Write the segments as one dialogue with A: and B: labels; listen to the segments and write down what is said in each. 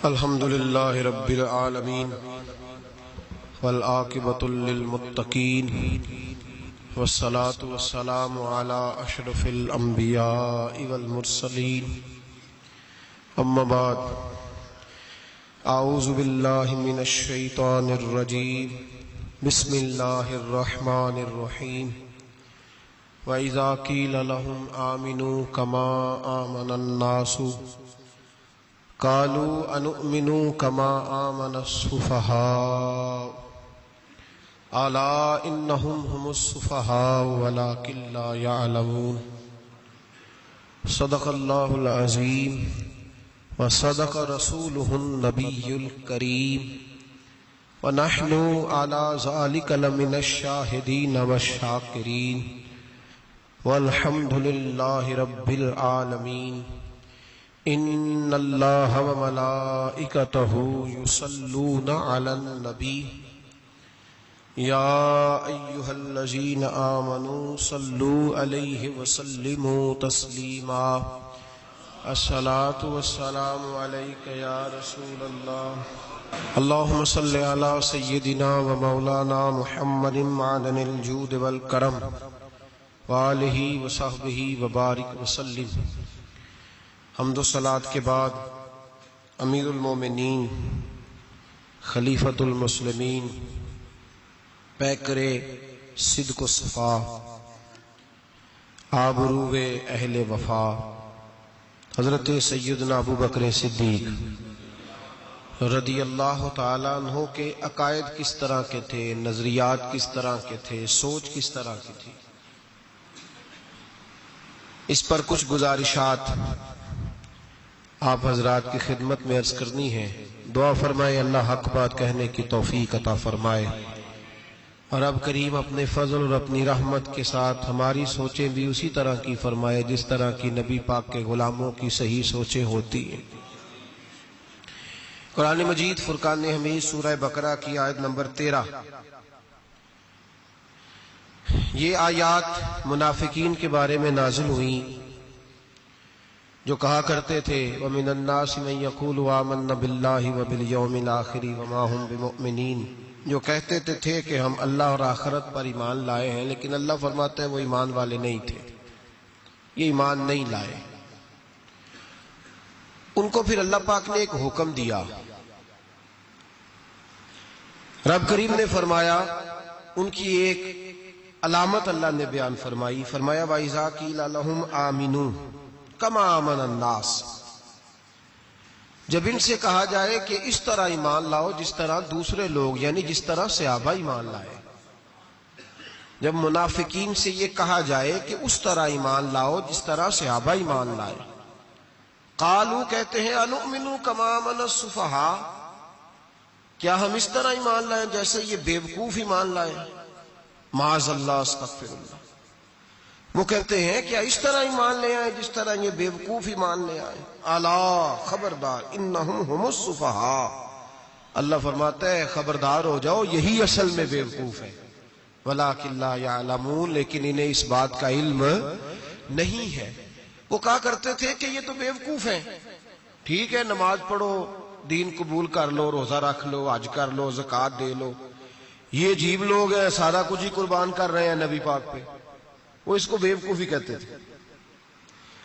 A: الحمد للہ رب العالمین والعاقبۃ للمتقین والصلاة والسلام علی اشرف الانبیاء والمرسلین اما بعد اعوذ باللہ من الشیطان الرجیم بسم اللہ الرحمن الرحیم وَإِذَا قِيلَ لَهُمْ آمِنُوا كَمَا آمَنَ النَّاسُ قَالُوا أَنُؤْمِنُ كَمَا آمَنَ السُّفَهَاءُ أَلَا إِنَّهُمْ هُمُ السُّفَهَاءُ وَلَكِنْ لَا يَعْلَمُونَ صدق اللہ العظیم وصدق رسولہ النبی الکریم ونحن على ذلك لمن الشاہدین والشاکرین والحمد للہ رب العالمین ان اللہ وملائکتہ یصلون علی النبی یا ایہا الذین آمنوا صلوا علیہ وسلموا تسلیما الصلاة والسلام علیک یا رسول اللہ اللہم صلی علی سیدنا و مولانا محمد معدن الجود والکرم وآلہ وصحبہ وبارک وسلم۔ حمد و صلاة کے بعد امیر المومنین خلیفۃ المسلمین پیکر صدق و صفا آبرو اہل وفا حضرت سیدنا ابو بکر صدیق رضی اللہ تعالیٰ عنہ کے عقائد کس طرح کے تھے، نظریات کس طرح کے تھے، سوچ کس طرح کی تھی، اس پر کچھ گزارشات آپ حضرات کی خدمت میں عرض کرنی ہے۔ دعا فرمائے اللہ حق بات کہنے کی توفیق عطا فرمائے، اور رب کریم اپنے فضل اور اپنی رحمت کے ساتھ ہماری سوچیں بھی اسی طرح کی فرمائے جس طرح کی نبی پاک کے غلاموں کی صحیح سوچیں ہوتی ہیں۔ قرآن مجید فرقان حمید سورہ بقرہ کی آیت نمبر 13، یہ آیات منافقین کے بارے میں نازل ہوئیں جو کہا کرتے تھے وَمِنَ النَّاسِ مَن يَقُولُ آمَنَّا بِاللَّهِ وَبِالْيَوْمِ الْآخِرِ وَمَا هُمْ بِمُؤْمِنِينَ، جو کہتے تھے کہ ہم اللہ اور آخرت پر ایمان لائے ہیں، لیکن اللہ فرماتے ہیں وہ ایمان والے نہیں تھے، یہ ایمان نہیں لائے۔ ان کو پھر اللہ پاک نے ایک حکم دیا، رب کریم نے فرمایا، ان کی ایک علامت اللہ نے بیان فرمائی، فرمایا وَإِذَا قِيلَ لَهُمْ آمِنُوا كَمَا آمَنَ النَّاسِ، جب ان سے کہا جائے کہ اس طرح ایمان لاؤ جس طرح دوسرے لوگ یعنی جس طرح صحابہ ایمان لائے، جب منافقین سے یہ کہا جائے کہ اس طرح ایمان لاؤ جس طرح صحابہ ایمان لائے، قالو کہتے ہیں انؤمنو کما آمن السفہاء، کیا ہم اس طرح ایمان لائیں جیسے یہ بیوقوف ایمان لائے، معاذ اللہ استغفر اللہ، وہ کہتے ہیں کیا اس طرح ایمان لے آئے جس طرح یہ بیوقوف ایمان لے آئے، الا خبردار انہم ہم السفہاء، اللہ فرماتا ہے خبردار ہو جاؤ یہی اصل میں بیوقوف ہے، ولکن لا یعلمون، لیکن انہیں اس بات کا علم نہیں ہے۔ وہ کہا کرتے تھے کہ یہ تو بیوقوف ہیں، ٹھیک ہے نماز پڑھو، دین قبول کر لو، روزہ رکھ لو، حج کر لو، زکوٰۃ دے لو، یہ عجیب لوگ ہیں سارا کچھ ہی قربان کر رہے ہیں نبی پاک پہ، وہ اس کو بیوقوفی کہتے تھے۔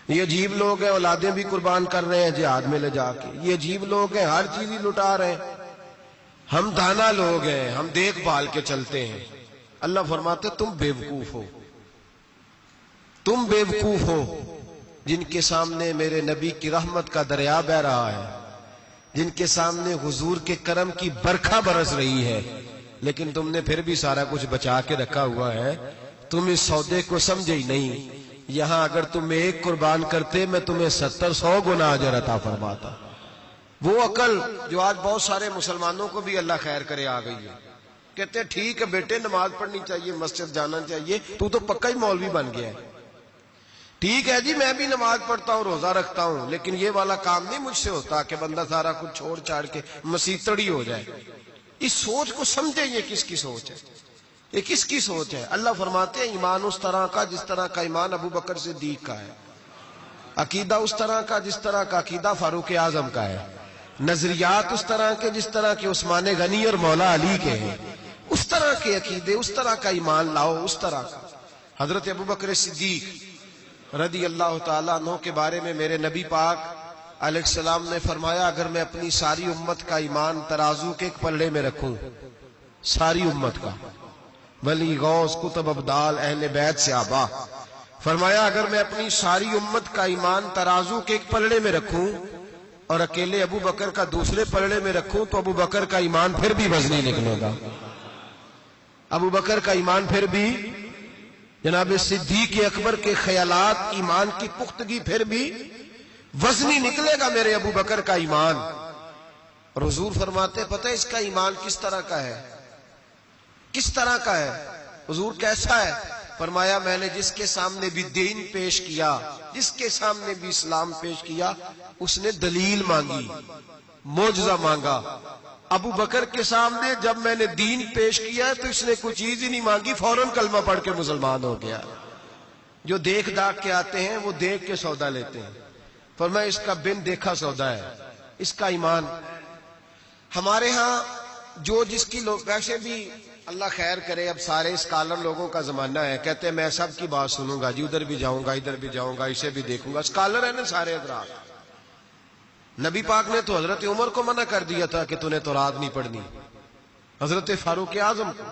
A: یہ عجیب لوگ ہیں اولادیں بھی قربان کر رہے ہیں جہاد میں لے جا کے، یہ عجیب لوگ ہیں ہر چیز ہی لٹا رہے ہیں، ہم دانا لوگ ہیں، ہم دیکھ بھال کے چلتے ہیں۔ اللہ فرماتے تم بیوقوف ہو، تم بیوقوف ہو جن کے سامنے میرے نبی کی رحمت کا دریا بہہ رہا ہے، جن کے سامنے حضور کے کرم کی برکھا برس رہی ہے، لیکن تم نے پھر بھی سارا کچھ بچا کے رکھا ہوا ہے، تم اس سودے کو سمجھے ہی نہیں۔ یہاں اگر تم ایک قربان کرتے میں تمہیں 70-100 گنا اجر عطا فرماتا۔ وہ عقل جو آج بہت سارے مسلمانوں کو بھی اللہ خیر کرے آ گئی ہے، کہتے ہیں ٹھیک ہے بیٹے نماز پڑھنی چاہیے، مسجد جانا چاہیے، تو پکا ہی مولوی بن گیا ہے، ٹھیک ہے جی میں بھی نماز پڑھتا ہوں، روزہ رکھتا ہوں، لیکن یہ والا کام نہیں مجھ سے ہوتا کہ بندہ سارا کچھ چھوڑ چھاڑ کے مسیتڑی ہو جائے۔ اس سوچ کو سمجھے یہ کس کی سوچ ہے، یہ کس کی سوچ ہے؟ اللہ فرماتے ہیں ایمان اس طرح کا جس طرح کا ایمان ابو بکر صدیق کا ہے، عقیدہ اس طرح کا جس طرح کا عقیدہ فاروق اعظم کا ہے، نظریات اس طرح کے جس طرح کے عثمان غنی اور مولا علی کے ہیں، اس طرح کے عقیدے، اس طرح کا ایمان لاؤ، اس طرح کا۔ حضرت ابوبکر صدیق رضی اللہ تعالیٰ عنہ کے بارے میں میرے نبی پاک علیہ السلام نے فرمایا، اگر میں اپنی ساری امت کا ایمان ترازو کے ایک پلڑے میں رکھوں، ساری امت کا، ولی غوث کتب ابدال اہل بیت صحابہ، فرمایا اگر میں اپنی ساری امت کا ایمان ترازو کے ایک پلڑے میں رکھوں اور اکیلے ابو بکر کا دوسرے پلڑے میں رکھوں تو ابو بکر کا ایمان پھر بھی وزنی نکلے گا، ابو بکر کا ایمان پھر بھی، جناب صدیق اکبر کے خیالات ایمان کی پختگی پھر بھی وزنی نکلے گا میرے ابو بکر کا ایمان۔ اور حضور فرماتے پتہ ہے اس کا ایمان کس طرح کا ہے، کس طرح کا ہے؟ حضور کیسا ہے؟ فرمایا میں نے جس کے سامنے بھی دین پیش کیا، جس کے سامنے بھی اسلام پیش کیا، اس نے دلیل مانگی، معجزہ مانگا۔ ابو بکر کے سامنے جب میں نے دین پیش کیا تو اس نے کوئی چیز ہی نہیں مانگی، فوراً کلمہ پڑھ کے مسلمان ہو گیا۔ جو دیکھ داکھ کے آتے ہیں وہ دیکھ کے سودا لیتے ہیں، فرمایا اس کا بن دیکھا سودا ہے، اس کا ایمان۔ ہمارے ہاں جو جس کی لوگ، ویسے بھی اللہ خیر کرے، اب سارے اسکالر لوگوں کا زمانہ ہے، کہتے ہیں میں سب کی بات سنوں گا جی، ادھر بھی جاؤں گا ادھر بھی جاؤں گا، اسے بھی دیکھوں گا، اسکالر ہیں نا سارے حضرات۔ نبی پاک نے تو حضرت عمر کو منع کر دیا تھا کہ تُونے تورات نہیں پڑھنی، حضرت فاروق اعظم کو۔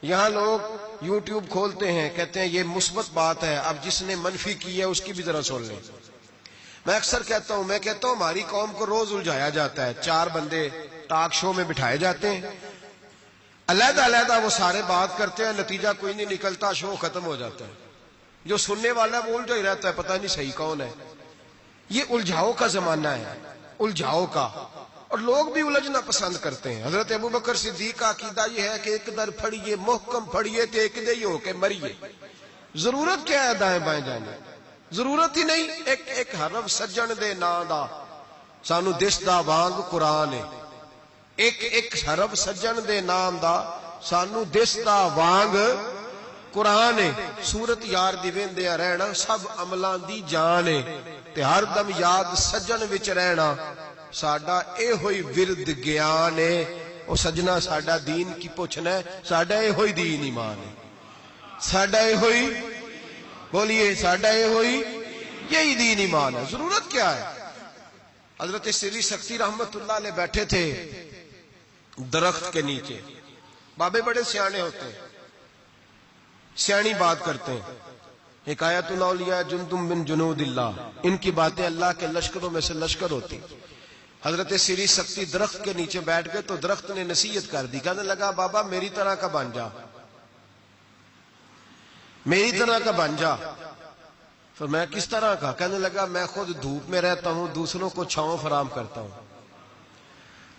A: یہاں لوگ یوٹیوب کھولتے ہیں، کہتے ہیں یہ مثبت بات ہے، اب جس نے منفی کی ہے اس کی بھی ذرا سن لیں۔ میں اکثر کہتا ہوں ہماری قوم کو روز الجھایا جاتا ہے، 4 بندے ٹاک شو میں بٹھائے جاتے ہیں، علیحدہ علیحدہ وہ سارے بات کرتے ہیں، نتیجہ کوئی نہیں نکلتا، شو ختم ہو جاتا ہے۔ جو سننے والا وہ الجھا ہی رہتا ہے، پتہ نہیں صحیح کون ہے۔ یہ الجھاؤ کا زمانہ ہے، الجھاؤ کا، اور لوگ بھی الجھنا پسند کرتے ہیں۔ حضرت ابوبکر صدیق کا عقیدہ یہ ہے کہ ایک در پھڑیے محکم پھڑیے تے ایک دے ہی ہو کے مریے۔ ضرورت کیا ہے دائیں بائیں جانے، ضرورت ہی نہیں۔ ایک حرف سجن دے نا دا سانو دس دا وانگ قرآن ہے، ایک حرف سجن دے نام دا سانو دس دا وانگ قرآن ہے۔ سورت یار دی ویندیا رہنا سب عملاں دی جان ہے، تے ہر دم یاد سجن وچ رہنا ساڈا اے ہوئی ورد گیان ہے۔ او سجنا ساڈا دین کی پوچھنا ہے، ساڈا اے ہوئی دین ایمان ہے، ساڈا اے ہوئی، بولیے ساڈا اے ہوئی، یہی دین ایمان ہے۔ ضرورت کیا ہے؟ حضرت سری سکتی رحمت اللہ علیہ بیٹھے تھے درخت کے نیچے، بابے بڑے سیانے ہوتے ہیں، سیانی بات کرتے ہیں، حکایت الاولیاء جندم من جنود اللہ، ان کی باتیں اللہ کے لشکروں میں سے لشکر ہوتی۔ حضرت سری سکتی درخت کے نیچے بیٹھ گئے تو درخت نے نصیحت کر دی، کہنے لگا بابا میری طرح کا بن جا، میری طرح کا بن جا۔ پھر میں کس طرح کا؟ کہنے لگا میں خود دھوپ میں رہتا ہوں، دوسروں کو چھاؤں فراہم کرتا ہوں،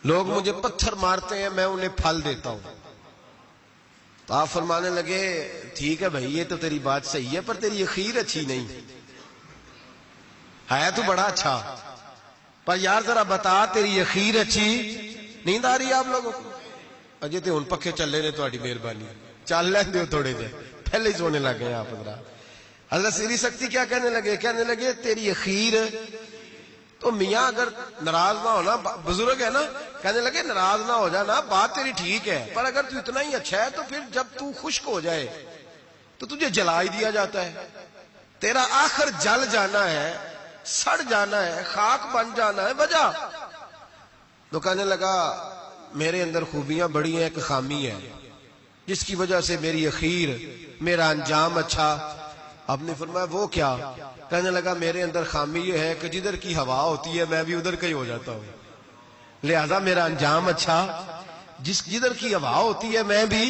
A: لوگ مجھے پتھر مارتے ہیں میں انہیں پھل دیتا ہوں۔ تو آپ فرمانے لگے ٹھیک ہے بھائی یہ تو تیری بات صحیح ہے، پر تیری اخیر اچھی نہیں ہے، تو بڑا اچھا، پر یار ذرا بتا تیری اخیر اچھی نیند آ رہی ہے آپ لوگوں کو؟ اجے تو ہن پکھے چلے نے، تہاڈی مہربانی چل لین دیو تھوڑے دیر، پہلے ہی سونے لگ گئے آپ حضرات۔ حضرت سری سکتی کیا کہنے لگے؟ کہنے لگے تیری اخیر تو میاں اگر ناراض نہ ہونا، بزرگ ہے نا، کہنے لگے ناراض نہ ہو جانا، بات تیری ٹھیک ہے، پر اگر تو اتنا ہی اچھا ہے تو پھر جب تو خشک ہو جائے تو تجھے جلا ہی دیا جاتا ہے، تیرا آخر جل جانا ہے، سڑ جانا ہے، خاک بن جانا ہے، وجہ۔ تو کہنے لگا میرے اندر خوبیاں بڑی ہیں، ایک خامی ہے جس کی وجہ سے میری اخیر، میرا انجام اچھا۔ آپ نے فرمایا وہ کیا؟ کہنے لگا میرے اندر خامی یہ ہے کہ جدھر کی ہوا ہوتی ہے میں بھی ادھر کا ہی ہو جاتا ہوں، لہذا میرا انجام اچھا۔ جدھر کی ہوا ہوتی ہے میں بھی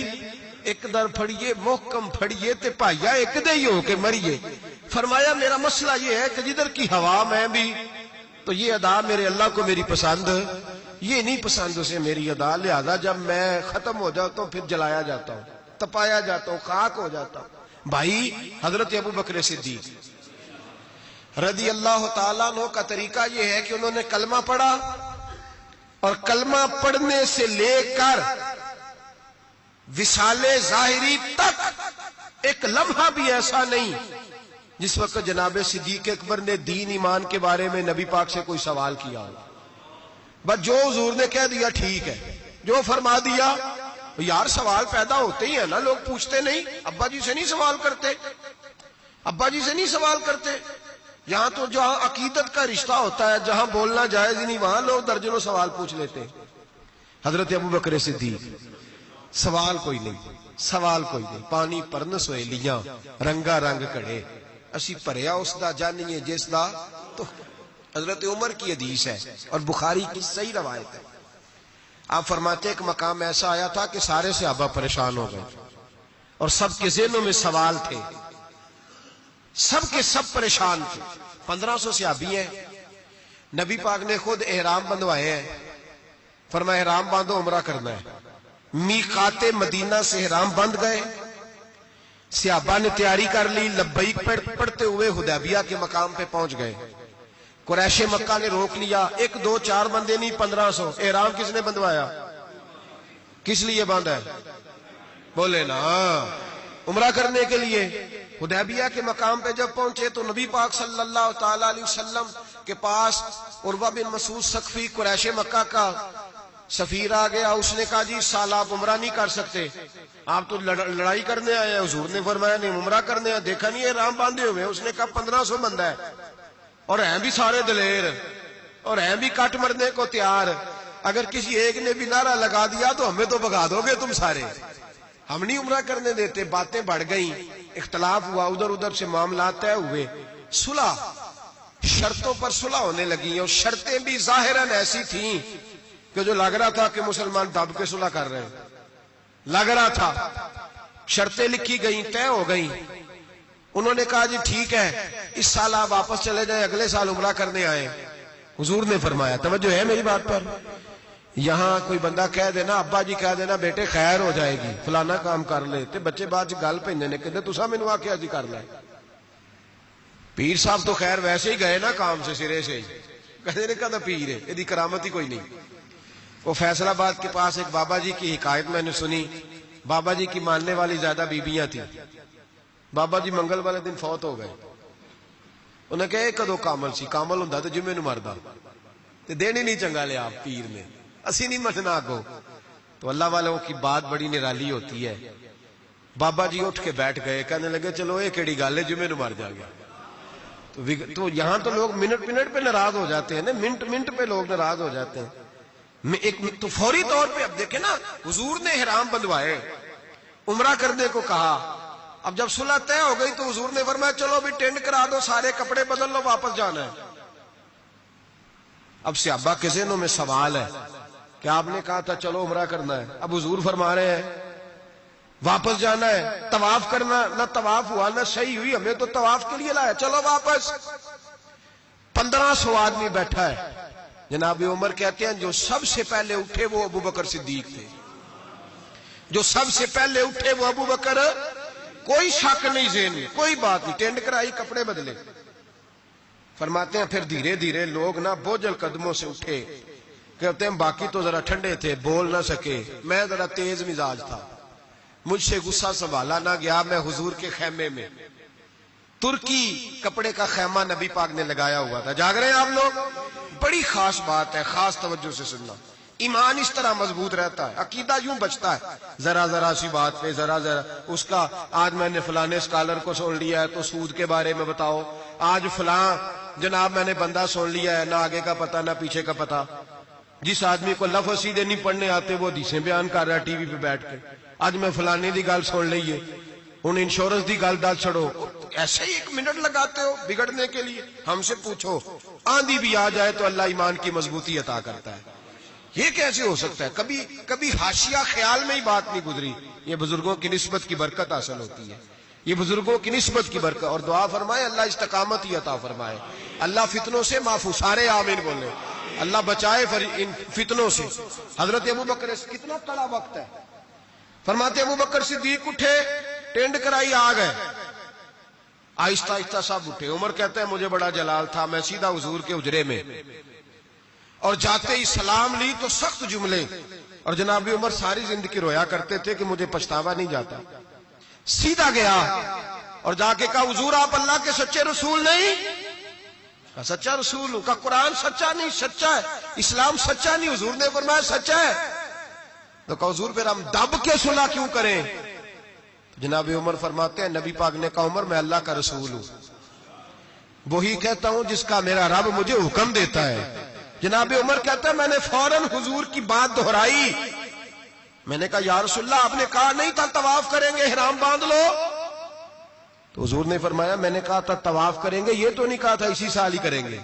A: ایک در پھڑیے محکم پھڑیے تے پائیا ایک دے ہی ہو کے مریے۔ فرمایا میرا مسئلہ یہ ہے کہ جدھر کی ہوا میں بھی، تو یہ ادا میرے اللہ کو میری پسند، یہ نہیں پسند اسے میری ادا، لہذا جب میں ختم ہو جاتا ہوں پھر جلایا جاتا ہوں، تپایا جاتا ہوں، خاک ہو جاتا ہوں۔ بھائی حضرت ابوبکر صدیق رضی اللہ تعالیٰ عنہ کا طریقہ یہ ہے کہ انہوں نے کلمہ پڑھا، اور کلمہ پڑھنے سے لے کر وصال ظاہری تک ایک لمحہ بھی ایسا نہیں جس وقت جناب صدیق اکبر نے دین ایمان کے بارے میں نبی پاک سے کوئی سوال کیا ہو۔ بس جو حضور نے کہہ دیا ٹھیک ہے، جو فرما دیا۔ یار سوال پیدا ہوتے ہی ہیں نا، لوگ پوچھتے نہیں، ابا جی سے نہیں سوال کرتے، ابا جی سے نہیں سوال کرتے۔ یہاں تو جہاں عقیدت کا رشتہ ہوتا ہے، جہاں بولنا جائز ہی نہیں، وہاں لوگ درجنوں سوال پوچھ لیتے ہیں۔ حضرت ابو بکر صدیق، سوال کوئی نہیں، سوال کوئی نہیں، پانی پرن سویلیاں رنگا رنگ کڑے، اسی پریا اس دا جانیے جس دا۔ تو حضرت عمر کی حدیث ہے اور بخاری کی صحیح روایت ہے، آپ فرماتے ایک مقام ایسا آیا تھا کہ سارے صحابہ پریشان ہو گئے اور سب کے ذہنوں میں سوال تھے، سب کے سب پریشان تھے۔ 1500 صحابی ہیں، نبی پاک نے خود احرام بندھوائے ہیں، فرمایا احرام باندھو عمرہ کرنا ہے۔ میقات مدینہ سے احرام بندھ گئے، صحابہ نے تیاری کر لی، لبیک پڑھتے ہوئے حدیبیہ کے مقام پہ پہنچ گئے۔ قریش مکہ نے روک لیا، 1 2 4 بندے نہیں 1500۔ احرام کس نے بندھوایا؟ کس لیے باندھا ہے؟ بولے نا، عمرہ کرنے کے لیے۔ حدیبیہ کے مقام پہ جب پہنچے تو نبی پاک صلی اللہ تعالی علیہ وسلم کے پاس عروہ بن مسعود ثقفی قریش مکہ کا سفیر آ گیا، اس نے کہا جی سال آپ عمرہ نہیں کر سکتے، آپ تو لڑائی کرنے آئے ہیں۔ حضور نے فرمایا نہیں، عمرہ کرنے آئے، دیکھا نہیں احرام باندھے ہوئے؟ اس نے کہا 1500 بندہ ہے اور ہیں بھی سارے دلیر اور ہیں بھی کٹ مرنے کو تیار، اگر کسی ایک نے بھی نعرہ لگا دیا تو ہمیں تو بھگا دو گے تم سارے، ہم نہیں عمرہ کرنے دیتے۔ باتیں بڑھ گئیں، اختلاف ہوا، ادھر ادھر سے معاملات طے ہوئے، صلح، شرطوں پر صلح ہونے لگی، اور شرطیں بھی ظاہراً ایسی تھیں کہ جو لگ رہا تھا کہ مسلمان دب کے صلح کر رہے ہیں، لگ رہا تھا۔ شرطیں لکھی گئیں، طے ہو گئیں۔ انہوں نے کہا جی ٹھیک ہے، اس سال آپ واپس چلے جائیں، اگلے سال عمرہ کرنے آئے۔ حضور نے فرمایا، توجہ ہے میری بات پر، یہاں کوئی بندہ کہہ دینا، ابا جی کہہ دینا بیٹے خیر ہو جائے گی، فلانا کام کر لے، تے بچے بعد گل پیندے نے کہ تساں مینوں آکھیا جی کر لے۔ پیر صاحب تو خیر ویسے ہی گئے نا کام سے، سرے سے کہتے نے کہا پیر ہے، یہ کرامت ہی کوئی نہیں۔ وہ فیصل آباد کے پاس ایک بابا جی کی حکایت میں نے سنی، بابا جی کی ماننے والی زیادہ بیبیاں تھیں، بابا جی منگل والے دن فوت ہو گئے۔ انہیں کہا کدو کامل سی، کامل ہوندا تے جمعے نوں مردا، تے دین ہی نہیں چنگا لیا پیر نے، اسی نہیں مننا اگوں۔ تو اللہ والوں کی بات بڑی نرالی ہوتی ہے۔ بابا جی اٹھ کے بیٹھ گئے، کہنے لگے چلو یہ کیڑی گل ہے، جمعے نوں مر جا گیا۔ تو یہاں تو لوگ منٹ منٹ پہ ناراض ہو جاتے ہیں نا، منٹ منٹ پہ لوگ ناراض ہو جاتے ہیں۔ تو فوری طور پہ اب دیکھیں نا، حضور نے احرام بندھوائے، عمرہ کرنے کو کہا، اب جب صلح طے ہو گئی تو حضور نے فرمایا چلو بھی ٹینڈ کرا دو، سارے کپڑے بدل لو، واپس جانا ہے۔ اب صحابہ کے ذہنوں میں سوال ہے کہ آپ نے کہا تھا چلو عمرہ کرنا ہے، اب حضور فرما رہے ہیں واپس جانا ہے، طواف کرنا، نہ طواف ہوا نہ صحیح ہوئی، ہمیں تو طواف کے لیے لایا، چلو واپس۔ 1500 آدمی بیٹھا ہے۔ جناب عمر کہتے ہیں جو سب سے پہلے اٹھے وہ ابو بکر صدیق تھے، جو سب سے پہلے اٹھے وہ ابو بکر، کوئی شک نہیں ذہن میں، کوئی بات نہیں، ٹینڈ کرائی، کپڑے بدلے۔ فرماتے ہیں پھر دھیرے دھیرے لوگ نا بوجھل قدموں سے اٹھے، کہتے ہیں باقی تو ذرا ٹھنڈے تھے، بول نہ سکے، میں ذرا تیز مزاج تھا، مجھ سے غصہ سنبھالا نہ گیا۔ میں حضور کے خیمے میں، ترکی کپڑے کا خیمہ نبی پاک نے لگایا ہوا تھا، جاگ رہے ہیں آپ لوگ؟ بڑی خاص بات ہے، خاص توجہ سے سننا۔ ایمان اس طرح مضبوط رہتا ہے، عقیدہ یوں بچتا ہے، ذرا ذرا سی بات پہ ذرا ذرا اس کا، آج میں نے فلانے اسکالر کو سن لیا ہے تو سود کے بارے میں بتاؤ، آج فلاں جناب میں نے بندہ سن لیا ہے، نہ آگے کا پتہ نہ پیچھے کا پتہ۔ جس آدمی کو لفظ سیدھے نہیں پڑھنے آتے وہ حدیثیں بیان کر رہا ہے ٹی وی پہ بیٹھ کے، آج میں فلانے دی گل سن لئیے، ان انشورنس دی گل دل چھڑو، ایسے ہی 1 منٹ لگاتے ہو بگڑنے کے لیے۔ ہم سے پوچھو، آندھی بھی آ جائے تو اللہ ایمان کی مضبوطی عطا کرتا ہے، یہ کیسے ہو سکتا ہے؟ کبھی حاشیہ خیال میں ہی بات نہیں گزری۔ یہ بزرگوں کی نسبت کی برکت حاصل ہوتی ہے، یہ بزرگوں کی نسبت کی برکت۔ اور دعا فرمائے اللہ استقامت ہی عطا فرمائے، اللہ فتنوں سے محفوظ، سارے آمین بولے، اللہ بچائے ان فتنوں سے۔ حضرت ابو بکر، کتنا کڑا وقت ہے، فرماتے ابو بکر صدیق اٹھے، ٹینڈ کرائی، آ گئے، آہستہ آہستہ سب اٹھے۔ عمر کہتے ہیں مجھے بڑا جلال تھا، میں سیدھا حضور کے حجرے میں، اور جاتے ہی سلام لی تو سخت جملے، اور جناب عمر ساری زندگی رویا کرتے تھے کہ مجھے پچھتاوا نہیں جاتا۔ سیدھا گیا اور جا کے کہا حضور آپ اللہ کے سچے رسول نہیں؟ سچا رسول ہوں. کا قرآن سچا نہیں؟ سچا ہے. اسلام سچا نہیں؟ حضور نے فرمایا سچا ہے. تو کہا حضور پھر ہم دب کے صلح کیوں کریں؟ جناب عمر فرماتے ہیں نبی پاک نے کہا عمر میں اللہ کا رسول ہوں، وہی کہتا ہوں جس کا میرا رب مجھے حکم دیتا ہے. جناب عمر کہتا ہے میں نے فوراً حضور کی بات دہرائی. میں نے کہا یا رسول اللہ آپ نے کہا نہیں تھا طواف کریں گے احرام باندھ لو؟ تو حضور نے فرمایا میں نے کہا تھا طواف کریں گے، یہ تو نہیں کہا تھا اسی سال ہی کریں گے،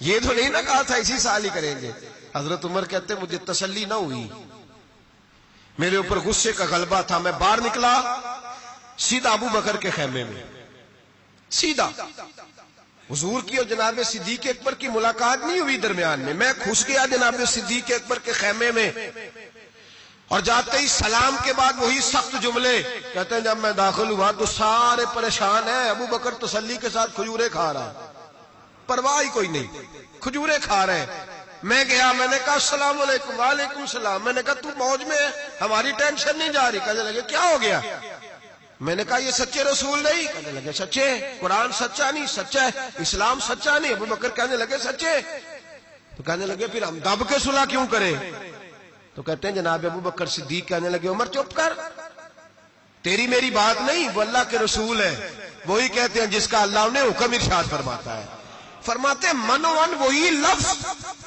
A: یہ تو نہیں نہ کہا تھا اسی سال ہی کریں گے. حضرت عمر کہتے مجھے تسلی نہ ہوئی، میرے اوپر غصے کا غلبہ تھا. میں باہر نکلا سیدھا ابو بکر کے خیمے میں، سیدھا. حضور کی اور جناب صدیق اکبر کی ملاقات نہیں ہوئی درمیان میں. میں گھس گیا جناب صدیق اکبر کے خیمے میں، اور جاتے ہی سلام کے بعد وہی سخت جملے. کہتے ہیں جب میں داخل ہوا تو سارے پریشان ہیں. ابو بکر تسلی کے ساتھ کھجورے کھا رہا، پرواہ ہی کوئی نہیں، کھجورے کھا رہے ہیں. میں گیا، میں نے کہا السلام علیکم. وعلیکم السلام. میں نے کہا تو موج میں ہے، ہماری ٹینشن نہیں جا رہی. کہنے لگے کیا ہو گیا؟ میں نے کہا یہ سچے رسول نہیں؟ کہنے لگے سچے. قرآن سچا نہیں؟ سچا ہے. اسلام سچا نہیں؟ ابو بکر کہنے لگے سچے. تو کہنے لگے پھر ہم دب کے صلح کیوں کریں؟ تو کہتے ہیں جناب ابو بکر صدیق کہنے لگے عمر چپ کر، تیری میری بات نہیں، وہ اللہ کے رسول ہے. وہی کہتے ہیں جس کا اللہ نے حکم ارشاد فرماتا ہے. فرماتے ہیں منوان وہی لفظ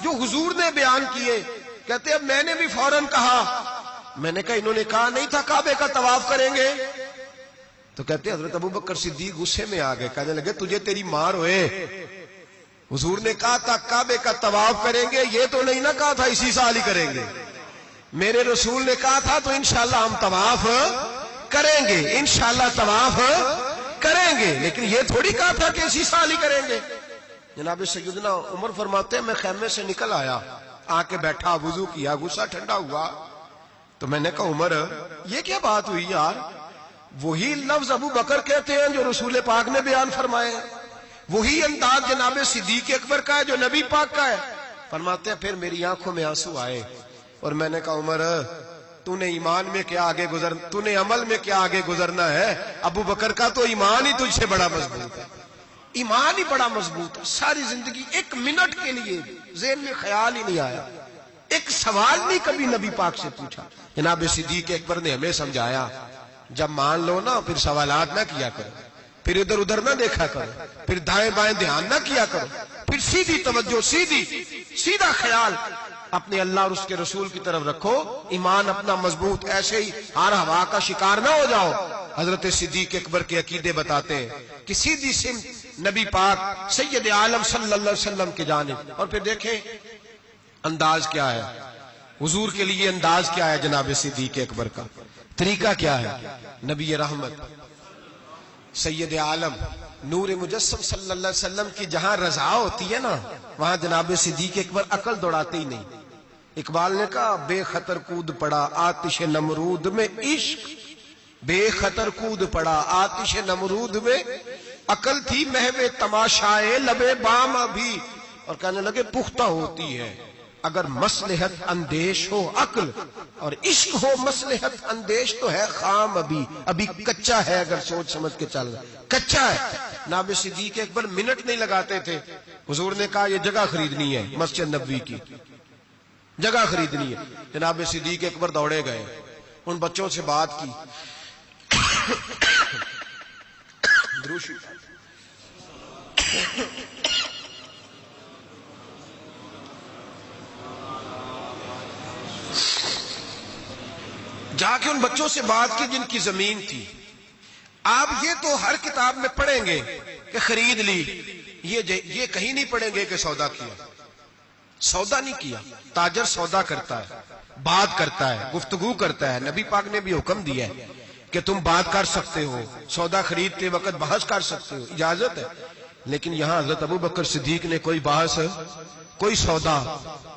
A: جو حضور نے بیان کیے. کہتے ہیں میں نے بھی فوراً کہا. میں نے کہا انہوں نے کہا نہیں تھا کعبے کا طواف کریں گے؟ تو کہتے ہیں حضرت ابو بکر صدیق غصے میں آ گئے. کہنے لگے تجھے تیری مار ہوئے، حضور نے کہا تھا کعبے کا طواف کریں گے، یہ تو نہیں نہ کہا تھا اسی سال ہی کریں گے. میرے رسول نے کہا تھا تو انشاءاللہ ہم طواف کریں گے، انشاءاللہ طواف کریں گے، لیکن یہ تھوڑی کہا تھا کہ اسی سال ہی کریں گے. جناب سیدنا عمر فرماتے ہیں میں خیمے سے نکل آیا، آ کے بیٹھا، وضو کیا، غصہ ٹھنڈا ہوا. تو میں نے کہا عمر یہ کیا بات ہوئی یار؟ وہی لفظ ابو بکر کہتے ہیں جو رسول پاک نے بیان فرمائے، وہی انداز جناب صدیق اکبر کا ہے جو نبی پاک کا ہے. فرماتے ہیں پھر میری آنکھوں میں آنسو آئے، اور میں نے کہا عمر تو نے ایمان میں کیا آگے گزر، تو نے عمل میں کیا آگے گزرنا ہے؟ ابو بکر کا تو ایمان ہی تجھ سے بڑا مضبوط ہے، ایمان ہی بڑا مضبوط ہے. ساری زندگی ایک منٹ کے لیے ذہن میں خیال ہی نہیں آیا، ایک سوال نہیں کبھی نبی پاک سے پوچھا. جناب صدیق اکبر نے ہمیں سمجھایا جب مان لو نا پھر سوالات نہ کیا کرو، پھر ادھر ادھر نہ دیکھا کرو، پھر دائیں بائیں دھیان نہ کیا کرو، پھر سیدھی توجہ، سیدھا خیال اپنے اللہ اور اس کے رسول کی طرف رکھو، ایمان اپنا مضبوط. ایسے ہی ہر ہوا کا شکار نہ ہو جاؤ. حضرت صدیق اکبر کے عقیدے بتاتے ہیں کہ سیدھی سمت نبی پاک سید عالم صلی اللہ علیہ وسلم کی جانب. اور پھر دیکھیں انداز کیا ہے حضور کے لیے، انداز کیا ہے جناب صدیق اکبر کا، طریقہ کیا ہے. نبی رحمت سید عالم نور مجسم صلی اللہ علیہ وسلم کی جہاں رضا ہوتی ہے نا، وہاں جناب صدیق اکبر عقل دوڑاتے ہی نہیں. اقبال نے کہا بے خطر کود پڑا آتش نمرود میں عشق، بے خطر کود پڑا آتش نمرود میں، عقل تھی محو تماشائے لبے بام ابھی. اور کہنے لگے پختہ ہوتی ہے اگر مصلحت اندیش ہو عقل، اور عشق ہو مصلحت اندیش تو ہے خام ابھی کچا ہے. اگر سوچ سمجھ کے چل رہا کچا ہے. جناب صدیق اکبر منٹ نہیں لگاتے تھے. حضور نے کہا یہ جگہ خریدنی ہے، مسجد نبوی کی جگہ خریدنی ہے. جناب صدیق اکبر دوڑے گئے، ان بچوں سے بات کی. جا کے ان بچوں سے بات کی جن کی زمین تھی. آپ یہ تو ہر کتاب میں پڑھیں گے کہ خرید لی، یہ کہیں نہیں پڑھیں گے کہ سودا کیا. سودا نہیں کیا. تاجر سودا کرتا ہے، بات کرتا ہے، گفتگو کرتا ہے. نبی پاک نے بھی حکم دیا ہے کہ تم بات کر سکتے ہو، سودا خریدتے وقت بحث کر سکتے ہو، اجازت ہے. لیکن یہاں حضرت ابو بکر صدیق نے کوئی بحث، کوئی سودا،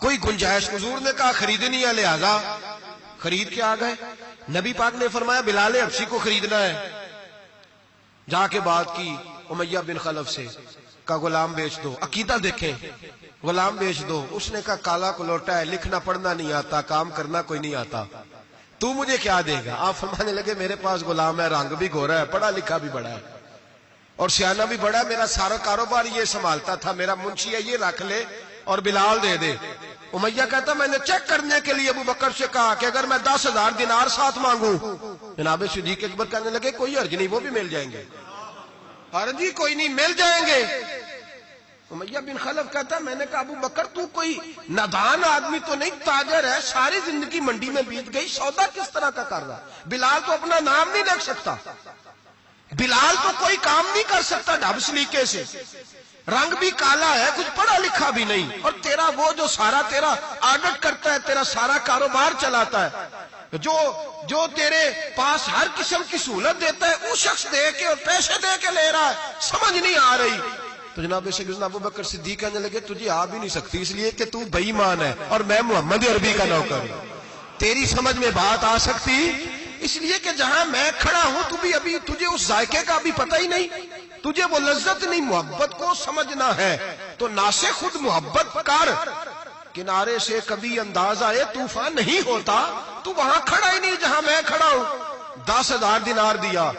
A: کوئی گنجائش. حضور نے کہا خریدنی ہے، لہذا خرید کے آ گئے. نبی پاک نے فرمایا بلال حبشی کو خریدنا ہے. جا کے بات کی امیہ بن خلف سے، کا غلام بیچ دو. عقیدہ دیکھیں، غلام بیچ دو. اس نے کہا کالا کلوٹا ہے، لکھنا پڑھنا نہیں آتا، کام کرنا کوئی نہیں آتا، تو مجھے کیا دے گا؟ آپ فرمانے لگے میرے پاس غلام ہے، رنگ بھی گورا ہے، پڑھا لکھا بھی بڑا ہے. اور سیانہ بھی بڑا، میرا سارا کاروبار یہ سنبھالتا تھا، میرا منشی ہے، یہ رکھ لے اور بلال دے دے۔ امیہ کہتا میں نے چیک کرنے کے لیے ابو بکر سے کہا کہ اگر میں 10,000 دینار ساتھ مانگوں، جناب صدیق اکبر کہنے لگے کوئی حرج نہیں، وہ بھی مل جائیں گے۔ حرج ہی کوئی نہیں، مل جائیں گے۔ امیہ بن خلف کہتا میں نے کہا ابو بکر تو کوئی نادان آدمی تو نہیں، تاجر ہے، ساری زندگی منڈی میں بیت گئی، سودا کس طرح کا کر رہا؟ بلال تو اپنا نام نہیں رکھ سکتا، بلال تو کوئی کام نہیں کر سکتا ڈھب سلیقے سے، رنگ بھی کالا ہے، کچھ پڑھا لکھا بھی نہیں، اور تیرا وہ جو سارا تیرا آڈٹ کرتا ہے، تیرا سارا کاروبار چلاتا ہے، جو تیرے پاس ہر قسم کی سہولت دیتا ہے، وہ شخص دے کے اور پیسے دے کے لے رہا ہے، سمجھ نہیں آ رہی۔ تو جناب سیدنا ابو بکر صدیق کہنے لگے تجھے آ بھی نہیں سکتی، اس لیے کہ تو بے ایمان ہے اور میں محمد عربی کا نوکر ہوں، تیری سمجھ میں بات آ سکتی اس لیے کہ جہاں میں کھڑا ہوں تو بھی ابھی تجھے اس ذائقے کا بھی پتہ ہی نہیں، تجھے وہ لذت نہیں، محبت کو سمجھنا ہے تو نا سے خود محبت کر، کنارے سے کبھی انداز آئے طوفان نہیں ہوتا، تو وہاں کھڑا ہی نہیں جہاں میں کھڑا ہوں۔ 10,000 دینار دیا،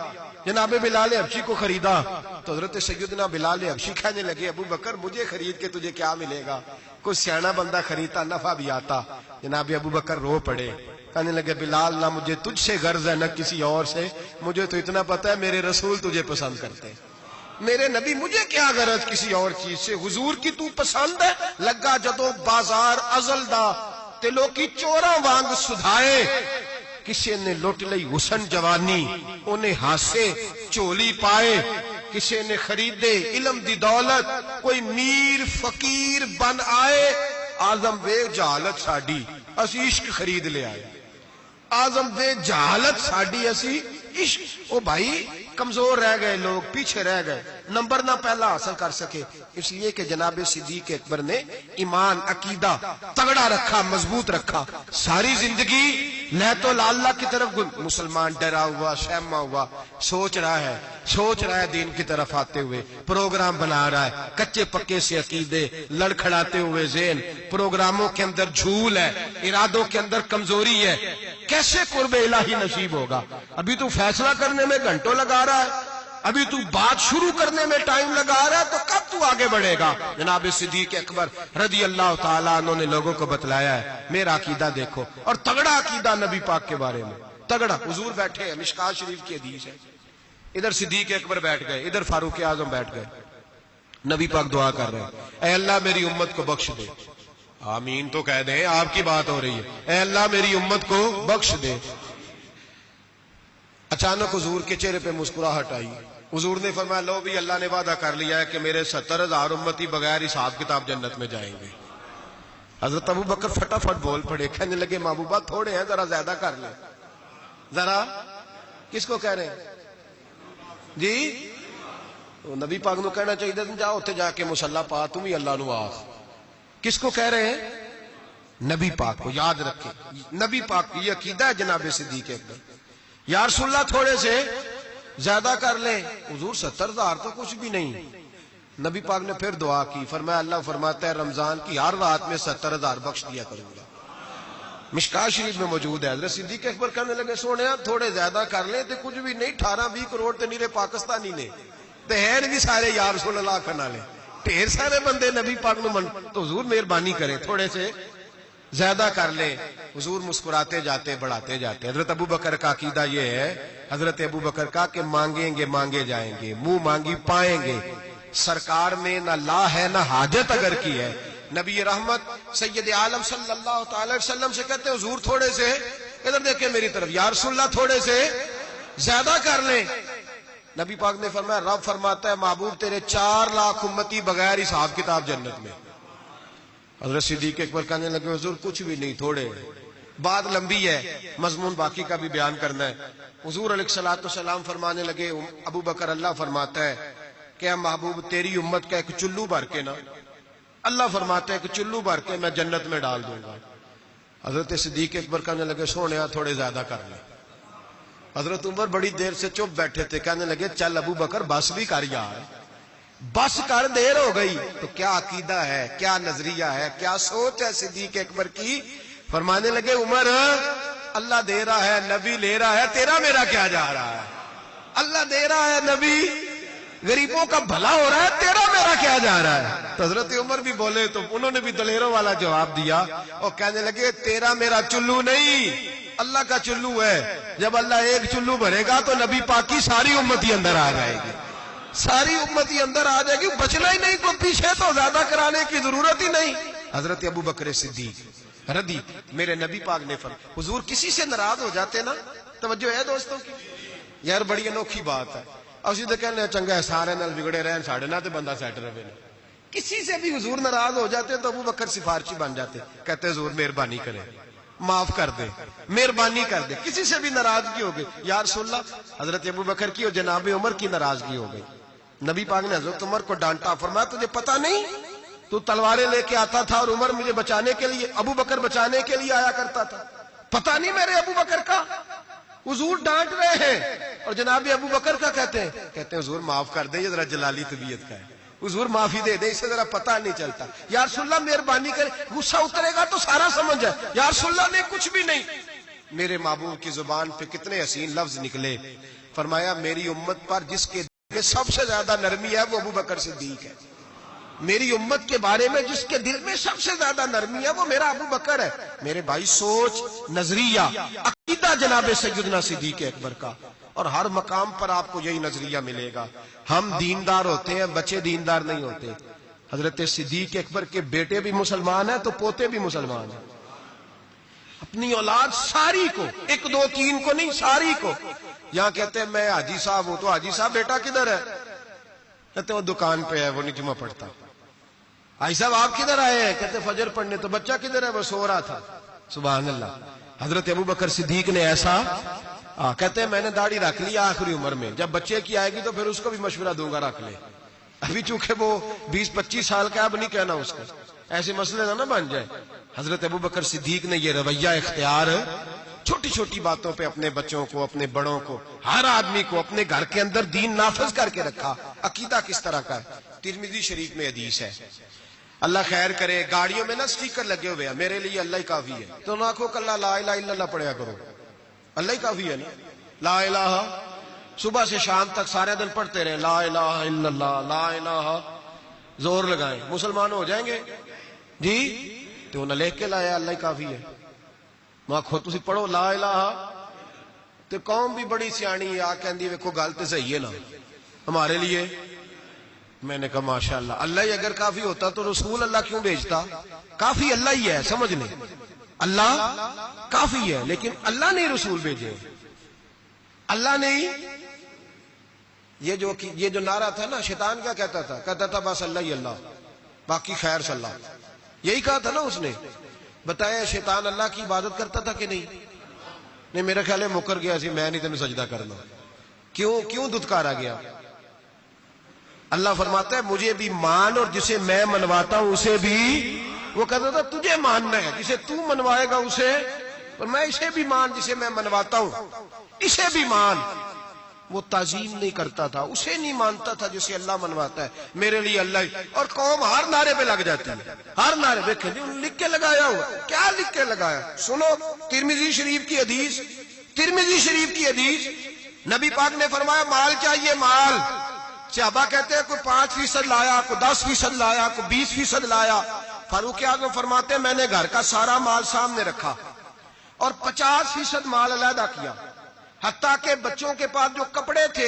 A: جناب بلال حبشی کو خریدا، تو حضرت سیدنا بلال حبشی کہنے لگے ابو بکر مجھے خرید کے تجھے کیا ملے گا، کوئی سیانا بندہ خریدتا نفع بھی آتا۔ جناب ابو بکر رو پڑے، کہنے لگے بلال نہ مجھے تجھ سے غرض ہے نہ کسی اور سے، مجھے تو اتنا پتا ہے میرے رسول تجھے پسند کرتے ہیں، میرے نبی، مجھے کیا غرض کسی اور چیز سے، حضور کی تو پسند ہے۔ لگا جدو بازار ازل دا تے لوکی چوراں وانگ سدھائے، کسی نے لٹ لئی حسن جوانی انہیں ہاسے چولی پائے، کسی نے خریدے علم دی دولت کوئی میر فقیر بن آئے، آزم وے جہالت ساڈی اسی عشق خرید لے آئے، آزم وے جہالت ساڈی اسی عشق۔ او بھائی کمزور رہ گئے لوگ، پیچھے رہ گئے، نمبر نہ پہلا حاصل کر سکے، اس لیے کہ جناب صدیق اکبر نے ایمان عقیدہ تگڑا رکھا، مضبوط رکھا، ساری زندگی لہت و لاللہ کی طرف مسلمان ڈرا ہوا شہما ہوا، سوچ رہا ہے دین کی طرف آتے ہوئے، پروگرام بنا رہا ہے، کچے پکے سے عقیدے لڑکھڑاتے ہوئے ذہن، پروگراموں کے اندر جھول ہے، ارادوں کے اندر کمزوری ہے، کیسے قرب الہی نصیب ہوگا؟ ابھی تو فیصلہ کرنے میں گھنٹوں لگا رہا ہے، ابھی تو بات شروع کرنے میں ٹائم لگا رہا ہے، تو کب تو آگے بڑھے گا؟ جناب صدیق اکبر رضی اللہ تعالیٰ عنہ نے لوگوں کو بتلایا ہے میرا عقیدہ دیکھو، اور تگڑا عقیدہ نبی پاک کے بارے میں، تگڑا۔ حضور بیٹھے ہیں، مشکات شریف کی حدیث ہے، ادھر صدیق اکبر بیٹھ گئے، ادھر فاروق اعظم بیٹھ گئے، نبی پاک دعا کر رہے ہیں اے اللہ میری امت کو بخش دے، آمین تو کہہ دیں، آپ کی بات ہو رہی ہے، اے اللہ میری امت کو بخش دے۔ اچانک حضور کے چہرے پہ مسکراہٹ آئی، حضور نے فرمایا لو بھی اللہ نے وعدہ کر لیا ہے کہ میرے 70,000 امتی بغیر حساب کتاب جنت میں جائیں گے۔ حضرت ابو بکر فٹافٹ بول پڑے، کہنے لگے محبوبہ تھوڑے ہیں، ذرا زیادہ کر لیں، ذرا کس کو کہہ رہے ہیں جی؟ نبی پاک نو کہنا چاہیے جاؤ اتنے جا کے مصلا پا تم ہی اللہ نو آخ، کس کو کہہ رہے ہیں؟ نبی پاک کو، یاد رکھیں نبی پاک کی یہ عقیدہ ہے جناب صدیق اکبر۔ یا رسول اللہ تھوڑے سے زیادہ کر لیں، حضور 70,000 تو کچھ بھی نہیں۔ نبی پاک نے پھر دعا کی، فرمایا اللہ فرماتا ہے رمضان کی ہر رات میں 70,000 بخش دیا کروں گا، مشکات شریف میں موجود ہے۔ حضرت صدیق اکبر کہنے لگے سونے تھوڑے زیادہ کر لیں تو کچھ بھی نہیں، 18-20 کروڑ تے نیرے پاکستانی نے تے ہیں بھی سارے یا رسول اللہ کھنا لے، ڈھیر سارے بندے نبی پاک نو من، تو حضور مہربانی کریں تھوڑے سے زیادہ کر لیں۔ حضور مسکراتے جاتے بڑھاتے جاتے۔ حضرت ابو بکر کا عقیدہ یہ ہے، حضرت ابو بکر کا کہ مانگیں گے مانگے جائیں گے، منہ مانگی پائیں گے، سرکار میں نہ لا ہے نہ حاجت اگر کی ہے۔ نبی رحمت سید عالم صلی اللہ تعالی وسلم سے کہتے ہیں حضور تھوڑے سے، ادھر دیکھیں میری طرف، یا رسول اللہ تھوڑے سے زیادہ کر لیں۔ نبی پاک نے فرمایا رب فرماتا ہے محبوب تیرے 4 لاکھ امتی بغیر حساب کتاب جنت میں۔ حضرت صدیق اکبر کہنے لگے حضور کچھ بھی نہیں، تھوڑے، بات لمبی ہے، مضمون باقی کا بھی بیان کرنا ہے۔ حضور علیہ الصلوۃ والسلام فرمانے لگے ابو بکر اللہ فرماتا ہے کہ محبوب تیری امت کا ایک چلو بھر کے نا، اللہ فرماتا ہے کہ چلو بھر کے میں جنت میں ڈال دوں گا۔ حضرت صدیق اکبر کہنے لگے سونیا تھوڑے زیادہ کر لیں۔ حضرت عمر بڑی دیر سے چپ بیٹھے تھے، کہنے لگے چل ابو بکر بس بھی کر یار، بس کر، دیر ہو گئی۔ تو کیا عقیدہ ہے، کیا نظریہ ہے، کیا سوچ ہے صدیق اکبر کی؟ فرمانے لگے عمر اللہ دے رہا ہے، نبی لے رہا ہے، تیرا میرا کیا جا رہا ہے؟ اللہ دے رہا ہے، نبی غریبوں کا بھلا ہو رہا ہے، تیرا میرا کیا جا رہا ہے؟ تو حضرت عمر بھی بولے تو انہوں نے بھی دلیروں والا جواب دیا اور کہنے لگے تیرا میرا چلو نہیں، اللہ کا چلو ہے۔ جب اللہ ایک چلو بھرے گا تو نبی پاک کی ساری امت ہی اندر آ جائے گی، ساری امت ہی اندر آ جائے گی، بچنا ہی نہیں، کوئی پیچھے تو زیادہ کرانے کی ضرورت ہی نہیں۔ حضرت ابو بکر صدیق رضی میرے نبی پاک نے فرمایا، حضور کسی سے ناراض ہو جاتے نا، توجہ ہے دوستوں کی، یار بڑی انوکھی بات ہے، اسی تو کہنے چنگا ہے سارے نال بگڑے رہن ساڑھے نہ تے بندہ سیٹ رہے، کسی سے بھی حضور ناراض ہو جاتے تو ابو بکر سفارشی بن جاتے، کہتے حضور مہربانی کرے، معاف کر دے، مہربانی کر دے، کسی سے بھی ناراضگی ہو گئی، یا رسول اللہ حضرت ابو بکر کی اور جناب عمر کی ناراضگی ہو گئی، نبی پاک نے حضرت عمر کو ڈانٹا، فرمایا تجھے پتہ نہیں تو تلواریں لے کے آتا تھا اور عمر مجھے بچانے کے لیے، ابو بکر بچانے کے لیے آیا کرتا تھا، پتہ نہیں میرے ابو بکر کا؟ حضور ڈانٹ رہے ہیں اور جناب ابو بکر کا کہتے ہیں حضور معاف کر دیں، یہ ذرا جلالی طبیعت کا ہے، حضور معافی دے دیں، اسے ذرا پتہ نہیں چلتا، یا رسول اللہ مہربانی کرے، غصہ اترے گا تو سارا سمجھ جائے، یا رسول اللہ نے کچھ بھی نہیں۔ میرے محبوب کی زبان پہ کتنے حسین لفظ نکلے، فرمایا میری امت پر جس کے دل میں سب سے زیادہ نرمی ہے وہ ابو بکر صدیق ہے، میری امت کے بارے میں جس کے دل میں سب سے زیادہ نرمی ہے وہ میرا ابو بکر ہے۔ میرے بھائی سوچ، نظریہ، عقیدہ جناب سیدنا صدیق اکبر کا، اور ہر مقام پر آپ کو یہی نظریہ ملے گا۔ ہم دیندار ہوتے ہیں، بچے دیندار نہیں ہوتے۔ حضرت صدیق اکبر کے بیٹے بھی مسلمان ہیں تو پوتے بھی مسلمان ہیں، اپنی اولاد ساری کو، ایک دو تین کو نہیں، ساری کو۔ یہاں کہتے ہیں میں حاجی صاحب ہوں، تو حاجی صاحب بیٹا کدھر ہے؟ کہتے وہ دکان پہ ہے، وہ نہیں جمعہ پڑھتا۔ حاجی صاحب آپ کدھر آئے ہیں؟ کہتے فجر پڑھنے۔ تو بچہ کدھر ہے؟ وہ سو رہا تھا۔ سبحان اللہ۔ حضرت ابو بکر صدیق نے ایسا کہتے ہیں میں نے داڑھی رکھ لی آخری عمر میں، جب بچے کی آئے گی تو پھر اس کو بھی مشورہ دوں گا رکھ لے، ابھی چونکہ وہ 20-25 سال کا، اب نہیں کہنا اس کو، ایسے مسئلے نہ بن جائے۔ حضرت ابو بکر صدیق نے یہ رویہ اختیار چھوٹی چھوٹی باتوں پہ اپنے بچوں کو، اپنے بڑوں کو، ہر آدمی کو اپنے گھر کے اندر دین نافذ کر کے رکھا۔ عقیدہ کس طرح کا ہے؟ ترمذی شریف میں حدیث ہے، اللہ خیر کرے، گاڑیوں میں نا سٹیکر لگے ہوئے ہیں میرے لیے اللہ ہی کافی ہے، تو نہ کہو کہ اللہ لا الہ الا اللہ پڑھیا کرو، اللہ ہی کافی ہے نا، لا الہ صبح سے شام تک سارے دن پڑھتے رہے، لا الہ الا اللہ، لا الہ، زور لگائیں، مسلمان ہو جائیں گے جی؟ تو انہیں لکھ کے لایا اللہ ہی کافی ہے، میں خود تسی پڑھو لا الہ، تو قوم بھی بڑی سیانی آ کہندی ویکھو گل تے صحیح ہے نا ہمارے لیے۔ میں نے کہا ماشاءاللہ، اللہ ہی اگر کافی ہوتا تو رسول اللہ کیوں بھیجتا؟ کافی اللہ ہی ہے، سمجھ لیں، اللہ کافی ہے، لیکن اللہ نے رسول بھیجے، اللہ نے ہی۔ یہ جو نعرہ تھا نا، شیطان کیا کہتا تھا؟ کہتا تھا بس اللہ ہی اللہ، باقی خیر صلی اللہ، یہی کہا تھا نا اس نے۔ بتایا شیطان اللہ کی عبادت کرتا تھا کہ نہیں؟ میرا خیال ہے مکر گیا سی، میں نہیں تمہیں سجدہ کرنا۔ کیوں دھتکارا گیا؟ اللہ فرماتا ہے مجھے بھی مان، اور جسے میں منواتا ہوں اسے بھی۔ وہ کہتا تھا تجھے ماننا ہے، جسے تو منوائے گا اسے، اور میں اسے بھی مان جسے میں منواتا ہوں، اسے بھی مان۔ وہ تعظیم نہیں کرتا تھا، اسے نہیں مانتا تھا جسے اللہ منواتا ہے، میرے لیے اللہ ہی۔ اور قوم ہر نعرے پہ لگ جاتی ہے، ہر نعرے دیکھیں جی لکھ کے لگایا ہوا، کیا لکھ کے لگایا؟ سنو ترمذی شریف کی حدیث، ترمذی شریف کی حدیث، نبی پاک نے فرمایا مال چاہیے، مال۔ صحابہ کہتے ہیں کوئی 5% لایا، کوئی 10% لایا، کوئی 20% لایا۔ فاروق اعظم فرماتے ہیں میں نے گھر کا سارا مال سامنے رکھا اور 50% مال علیحدہ کیا، حتیٰ کہ بچوں کے پاس جو کپڑے تھے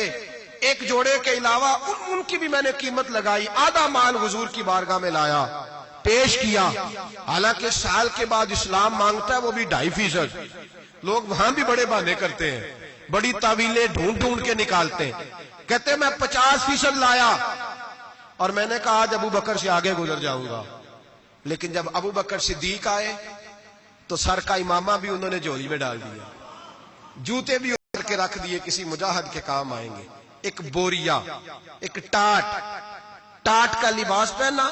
A: ایک جوڑے کے علاوہ ان کی بھی میں نے قیمت لگائی، آدھا مال حضور کی بارگاہ میں لایا، پیش کیا۔ حالانکہ سال کے بعد اسلام مانگتا ہے وہ بھی 2.5%۔ لوگ وہاں بھی بڑے بہانے کرتے ہیں، بڑی تعویلیں ڈھونڈ کے نکالتے ہیں۔ کہتے میں 50% لایا اور میں نے کہا آج ابو بکر سے آگے گزر جاؤں گا، لیکن جب ابو بکر صدیق آئے تو سر کا امامہ بھی انہوں نے جھولی میں ڈال دیا، جوتے بھی اتر کے رکھ دیے، کسی مجاہد کے کام آئیں گے۔ ایک بوریا، ایک ٹاٹ کا لباس پہنا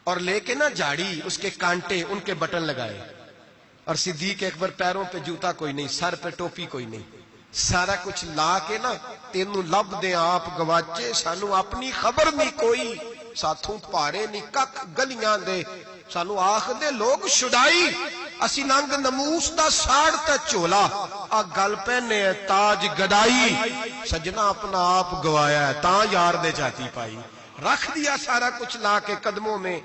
A: اور لے کے نا جھاڑی، اس کے کانٹے، ان کے بٹن لگائے، اور صدیق اکبر پیروں پہ جوتا کوئی نہیں، سر پہ ٹوپی کوئی نہیں، سارا کچھ لا کے نا تینوں لب دے آپ گواچے، سانو اپنی خبر نہیں کوئی، ساتھوں پارے نہیں کک گلیاں دے، سانو آخ دے لوگ شدائی، اسی ننگ نموس دا ساڑ تے چولا آ گل پہنے تاج گدائی سجنا اپنا آپ گوایا ہے تاں یار دے چاتی پائی رکھ دیا سارا کچھ لا کے قدموں میں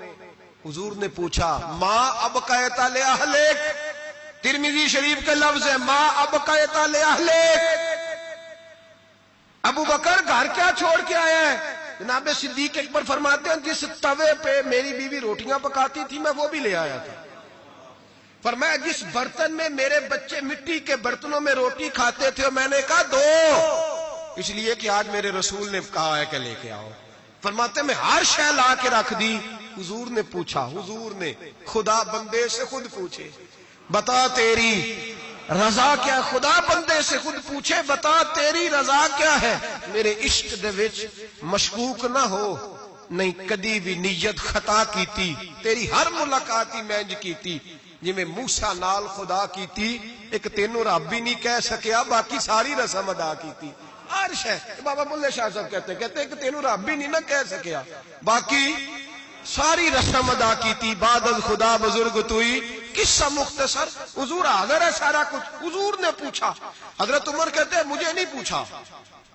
A: حضور نے پوچھا ماں اب قیتا لے اہلک ترمذی شریف کے لفظ ہے ماں اب قیتا لے اہلک ابو بکر گھر کیا چھوڑ کے آیا ہے جناب صدیق اکبر فرماتے ہیں جس توے پہ میری بیوی روٹیاں پکاتی تھی میں وہ بھی لے آیا تھا فرمایا جس برتن میں میرے بچے مٹی کے برتنوں میں روٹی کھاتے تھے میں نے کہا دو اس لیے کہ آج میرے رسول نے کہا ہے کہ لے کے آؤ فرماتے میں ہر شے لا کے رکھ دی حضور نے پوچھا حضور نے خدا بندے سے خود پوچھے بتا تیری رضا کیا خدا بندے سے خود پوچھے بتا تیری رضا کیا ہے میرے عشق دے وچ مشکوک نہ ہو نہیں کدی بھی نیت خطا کیتی تیری ہر ملاقات ہی مینج کیتی جی میں موسیٰ نال خدا کیتی ایک تینوں رب بھی نہیں کہہ سکیا باقی ساری رسم ادا کیتی عرش ہے بابا بلے شاہ صاحب کہتے ہیں کہ تینوں رب بھی نہیں نہ کہہ سکیا باقی ساری رسم ادا کیتی بعد از خدا بزرگ توئی قصہ مختصر حضور حاضر ہے سارا کچھ حضور نے پوچھا حضرت عمر کہتے ہیں مجھے نہیں پوچھا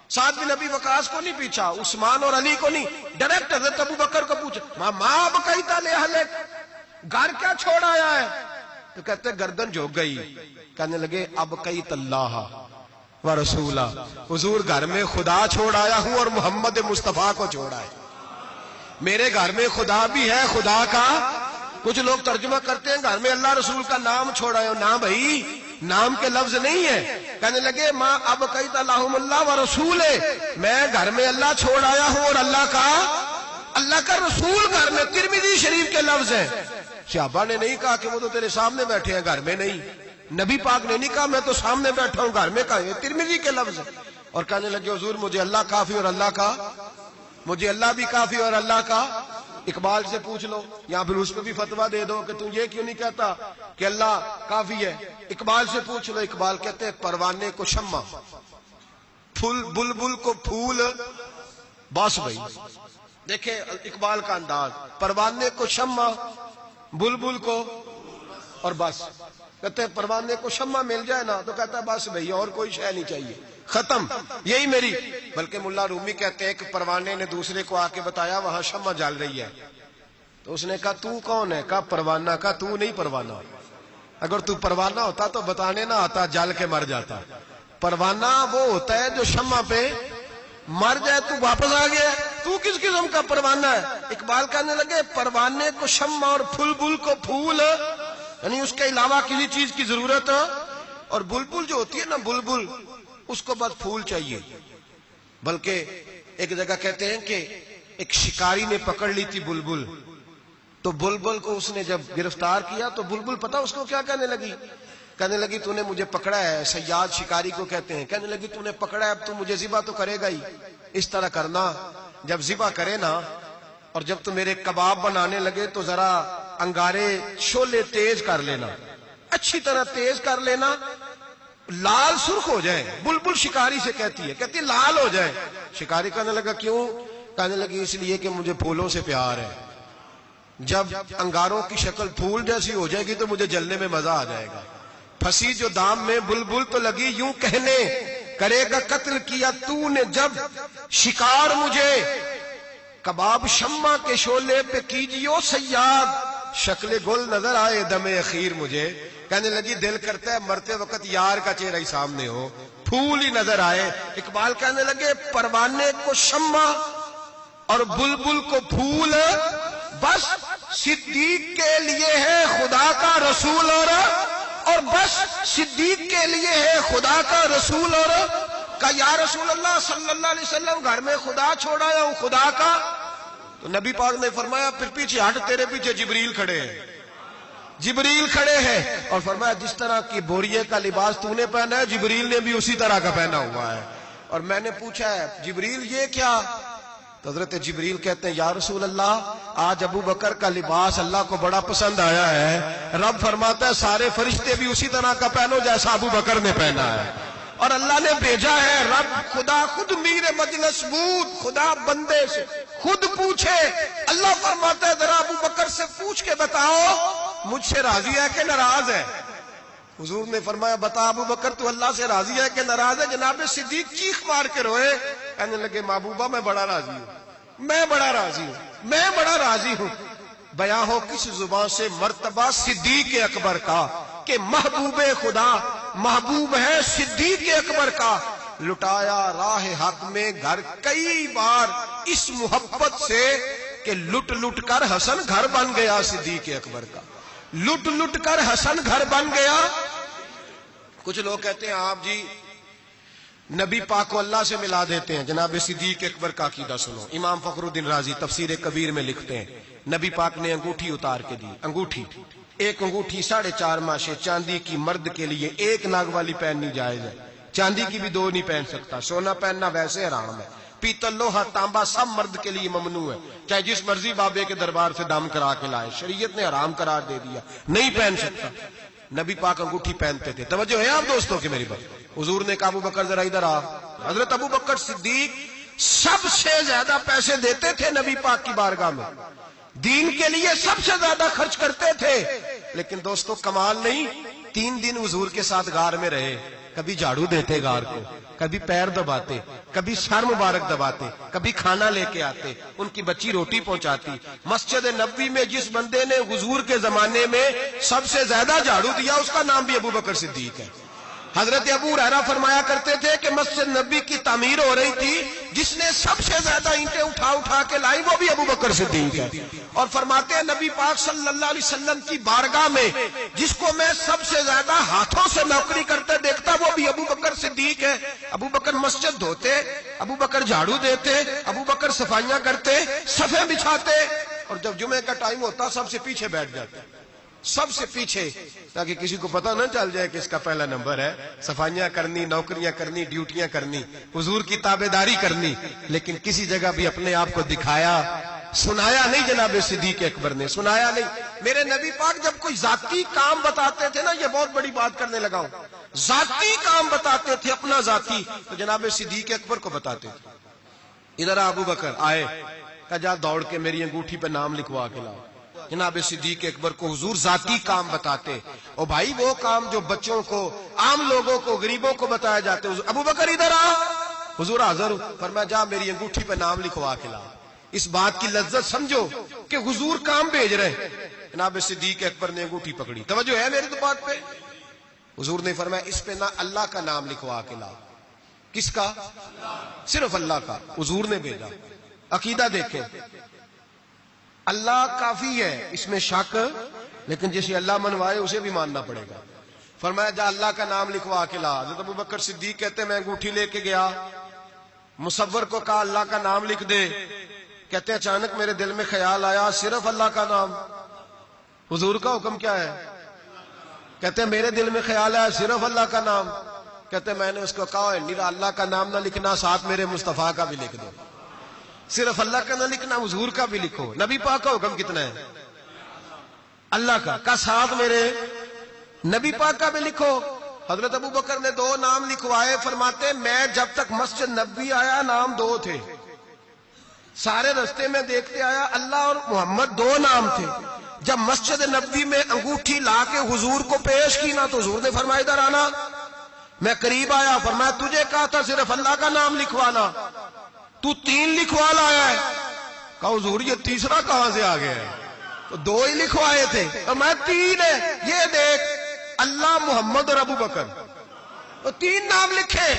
A: سعد بن ابی وقاص کو نہیں پوچھا عثمان اور علی کو نہیں ڈائریکٹ حضرت ابو بکر کو پوچھا ماں اب قیتا لے اہلک گھر کیا چھوڑ آیا ہے تو کہتے ہیں گردن جھک گئی کہنے لگے اب قیت اللہ و رسولہ حضور گھر میں خدا چھوڑ آیا ہوں اور محمد مصطفیٰ کو چھوڑا ہے میرے گھر میں خدا بھی ہے خدا کا کچھ لوگ ترجمہ کرتے ہیں گھر میں اللہ رسول کا نام چھوڑا ہے نہ بھائی نام کے لفظ نہیں ہے کہنے لگے ماں اب قیت اللہم اللہ و رسول میں گھر میں اللہ چھوڑ آیا ہوں اور اللہ کا رسول گھر میں ترمذی شریف کے لفظ ہیں صحابہ نے نہیں کہا کہ وہ تو تیرے سامنے بیٹھے ہیں گھر میں نہیں نبی پاک نے نہیں کہا میں تو سامنے بیٹھا ہوں گھر میں کہا ترمذی کے لفظ اور کہنے لگے حضور مجھے اللہ کافی اور اللہ کا مجھے اللہ بھی کافی اور اللہ کا اقبال سے پوچھ لو یا پھر اس پہ بھی فتویٰ دے دو کہ تم یہ کیوں نہیں کہتا کہ اللہ کافی ہے اقبال سے پوچھ لو اقبال کہتے ہیں پروانے کو شمع پھول بلبل کو پھول بس بھائی دیکھیں اقبال کا انداز پروانے کو شمع بلبل کو اور بس کہتے ہیں پروانے کو شمع مل جائے نا تو کہتا ہے بس بھائی اور کوئی شے نہیں چاہیے ختم یہی میری بلکہ ملا رومی کہتے ہیں کہ پروانے نے دوسرے کو آ کے بتایا وہاں شمع جل رہی ہے تو اس نے کہا تو کون ہے کہا پروانہ کا تو نہیں پروانہ اگر تو پروانہ ہوتا تو بتانے نہ آتا جل کے مر جاتا پروانہ وہ ہوتا ہے جو شمع پہ مر جائے تو واپس آ گیا تو کس قسم کا پروانہ ہے اقبال کہنے لگے پروانے کو شمع اور پھول بل کو پھول یعنی اس کے علاوہ کسی چیز کی ضرورت اور بلبل جو ہوتی ہے نا بلبل اس کو بس پھول چاہیے بلکہ ایک جگہ کہتے ہیں کہ ایک شکاری نے پکڑ لی تھی بلبل تو بلبل کو اس نے جب گرفتار کیا تو بلبل پتا اس کو کیا کہنے لگی تو نے مجھے پکڑا ہے صیاد شکاری کو کہتے ہیں کہنے لگی تو نے پکڑا ہے اب تو مجھے ذبح تو کرے گا ہی اس طرح کرنا جب ذبح کرے نا اور جب تو میرے کباب بنانے لگے تو ذرا انگارے شولے تیز کر لینا اچھی طرح تیز کر لینا لال سرخ ہو جائے بلبل شکاری سے کہتی ہے لال ہو جائے شکاری کہنے لگا کیوں کہنے لگی اس لیے کہ مجھے پھولوں سے پیار ہے جب انگاروں کی شکل پھول جیسی ہو جائے گی تو مجھے جلنے میں مزہ آ جائے گا پھنسی جو دام میں بلبل تو لگی یوں کہنے کرے گا قتل کیا تو نے جب شکار مجھے کباب شمع کے شولے پہ کیجیو صیاد شکل گل نظر آئے دم اخیر مجھے کہنے لگی دل کرتا ہے مرتے وقت یار کا چہرہ ہی سامنے ہو پھول ہی نظر آئے اقبال کہنے لگے پروانے کو شمع اور بلبل کو پھول بس صدیق کے لیے ہے خدا کا رسول اور بس صدیق کے لیے ہے خدا کا رسول اور کہ یا رسول اللہ صلی اللہ علیہ وسلم گھر میں خدا چھوڑا ہوں خدا کا تو نبی پاک نے فرمایا پھر پیچھے ہٹ تیرے پیچھے جبریل کھڑے ہیں اور فرمایا جس طرح کی بوریے کا لباس تو نے پہنا ہے جبریل نے بھی اسی طرح کا پہنا ہوا ہے اور میں نے پوچھا ہے جبریل یہ کیا تو حضرت جبریل کہتے ہیں یا رسول اللہ آج ابو بکر کا لباس اللہ کو بڑا پسند آیا ہے رب فرماتا ہے سارے فرشتے بھی اسی طرح کا پہنو جیسا ابو بکر نے پہنا ہے اور اللہ نے بھیجا ہے رب خدا خود میر مجلس بود خدا بندے سے خود پوچھے اللہ فرماتا ہے ذرا ابو بکر سے پوچھ کے بتاؤ مجھ سے راضی ہے کہ ناراض ہے؟ حضور نے فرمایا بتا ابو بکر تو اللہ سے راضی ہے کہ ناراض ہے؟ جناب صدیق چیخ مار کے روئے، کہنے لگے محبوبہ میں بڑا راضی ہوں، میں بڑا راضی ہوں، میں بڑا راضی ہوں۔ بیان ہو کس زبان سے مرتبہ صدیق اکبر کا کہ محبوب خدا محبوب ہے صدیق اکبر کا، لٹایا راہ حق میں گھر کئی بار اس محبت سے کہ لٹ لٹ کر حسن گھر بن گیا صدیق اکبر کا، لٹ لٹ کر حسن گھر بن گیا۔ کچھ لوگ کہتے ہیں آپ جی نبی پاک کو اللہ سے ملا دیتے ہیں، جناب صدیق اکبر کا عقیدہ سنو۔ امام فخر الدین رازی تفسیر کبیر میں لکھتے ہیں نبی پاک نے انگوٹھی اتار کے دی، انگوٹھی، ایک انگوٹھی 4.5 ماشے چاندی کی، مرد کے لیے ایک ناگ والی پہننی جائز ہے، چاندی کی بھی 2 نہیں پہن سکتا، سونا پہننا ویسے حرام ہے، پیتل لوہا تانبا سب مرد کے لیے ممنوع ہے، چاہے جس مرضی بابے کے دربار سے دم کرا کے لائے، شریعت نے حرام قرار دے دیا، نہیں پہن سکتا۔ نبی پاک انگوٹھی پہنتے تھے۔ توجہ ہے آپ دوستوں کی میری بات؟ حضور نے کہا ابو بکر ذرا ادھر آ۔ حضرت ابو بکر صدیق سب سے زیادہ پیسے دیتے تھے نبی پاک کی بارگاہ میں، دین کے لیے سب سے زیادہ خرچ کرتے تھے، لیکن دوستو کمال نہیں، 3 دن حضور کے ساتھ غار میں رہے، کبھی جھاڑو دیتے غار کو، کبھی پیر دباتے، کبھی سر مبارک دباتے، کبھی کھانا لے کے آتے، ان کی بچی روٹی پہنچاتی۔ مسجد نبوی میں جس بندے نے حضور کے زمانے میں سب سے زیادہ جھاڑو دیا اس کا نام بھی ابو بکر صدیق ہے۔ حضرت ابو ہریرہ فرمایا کرتے تھے کہ مسجد نبی کی تعمیر ہو رہی تھی، جس نے سب سے زیادہ اینٹیں اٹھا اٹھا کے لائی وہ بھی ابو بکر صدیق ہے، اور فرماتے ہیں نبی پاک صلی اللہ علیہ وسلم کی بارگاہ میں جس کو میں سب سے زیادہ ہاتھوں سے نوکری کرتے دیکھتا وہ بھی ابو بکر صدیق ہے۔ ابو بکر مسجد دھوتے، ابو بکر جھاڑو دیتے، ابو بکر صفائیاں کرتے، صفیں بچھاتے، اور جب جمعے کا ٹائم ہوتا سب سے پیچھے بیٹھ جاتے، سب سے پیچھے، تاکہ کسی کو پتہ نہ چل جائے کہ اس کا پہلا نمبر ہے، صفائیاں کرنی، نوکریاں کرنی، ڈیوٹیاں کرنی، حضور کی تابعداری کرنی، لیکن کسی جگہ بھی اپنے آپ کو دکھایا، سنایا نہیں۔ جناب صدیق اکبر نے سنایا نہیں۔ میرے نبی پاک جب کوئی ذاتی کام بتاتے تھے نا، یہ بہت بڑی بات کرنے لگا ہوں، ذاتی کام بتاتے تھے اپنا ذاتی، تو جناب صدیق اکبر کو بتاتے تھے۔ ادھر ابو بکر آئے، کہا جا دوڑ کے میری انگوٹھی پہ نام لکھوا کے لاؤ۔ جناب صدیق اکبر کو حضور ذاتی کام بتاتے، اور بھائی وہ کام جو بچوں کو، عام لوگوں کو، غریبوں کو بتایا جاتے، ابو بکر ادھر آ، حضور حاضر ہوں، فرمایا جا میری انگوٹھی پہ نام لکھوا کے لا۔ اس بات کی لذت سمجھو کہ حضور کام بھیج رہے ہیں۔ جناب صدیق اکبر نے انگوٹھی پکڑی، توجہ ہے میری تو بات پہ؟ حضور نے فرمایا اس پہ نہ اللہ کا نام لکھوا کے لا۔ کس کا؟ صرف اللہ کا، حضور نے بھیجا۔ عقیدہ دیکھیں، اللہ کافی ہے، اس میں شک، لیکن جسے اللہ منوائے اسے بھی ماننا پڑے گا۔ فرمایا جا اللہ کا نام لکھوا کے لا۔ حضرت ابو بکر صدیق کہتے ہیں میں انگوٹھی لے کے گیا، مصور کو کہا اللہ کا نام لکھ دے، کہتے ہیں اچانک میرے دل میں خیال آیا صرف اللہ کا نام، حضور کا حکم کیا ہے؟ کہتے ہیں میرے دل میں خیال آیا صرف اللہ کا نام، کہتے ہیں میں نے اس کو کہا نیرا اللہ کا نام نہ لکھنا، ساتھ میرے مصطفیٰ کا بھی لکھ دو، صرف اللہ کا نہ لکھنا، حضور کا بھی لکھو۔ نبی پاک کا حکم کتنا ہے؟ اللہ کا ساتھ میرے نبی پاک کا بھی لکھو۔ حضرت ابو بکر نے 2 نام لکھوائے، فرماتے میں جب تک مسجد نبوی آیا نام 2 تھے، سارے رستے میں دیکھتے آیا اللہ اور محمد 2 نام تھے۔ جب مسجد نبوی میں انگوٹھی لا کے حضور کو پیش کی نا تو حضور نے فرمایا ادھر آنا، میں قریب آیا، فرمایا تجھے کہا تھا صرف اللہ کا نام لکھوانا، تو 3 لکھوا لایا ہے۔ کہا حضور یہ تیسرا کہاں سے آ گیا ہے؟ تو 2 ہی لکھوائے تھے، اور میں 3 ہے، یہ دیکھ اللہ، محمد اور ابو بکر، تو 3 نام لکھے۔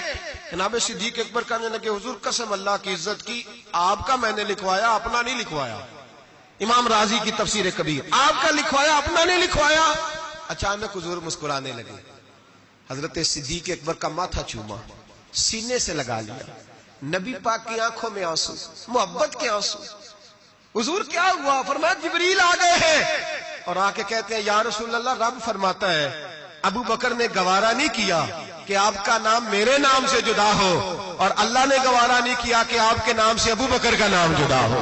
A: جناب صدیق اکبر کہنے لگے حضور قسم اللہ کی عزت کی، آپ کا میں نے لکھوایا، اپنا نہیں لکھوایا۔ امام رازی کی تفسیر کبیر، آپ کا لکھوایا، اپنا نہیں لکھوایا۔ اچانک حضور مسکرانے لگے، حضرت صدیق اکبر کا ماتھا چوما، سینے سے لگا لیا، نبی پاک کی آنکھوں میں آنسو، محبت کے آنسو۔ حضور کیا ہوا؟ فرمایا جبریل آ گئے ہیں، اور آ کے کہتے ہیں یا رسول اللہ رب فرماتا ہے ابو بکر نے گوارا نہیں کیا کہ آپ کا نام میرے نام سے جدا ہو، اور اللہ نے گوارا نہیں کیا کہ آپ کے نام سے ابو بکر کا نام جدا ہو۔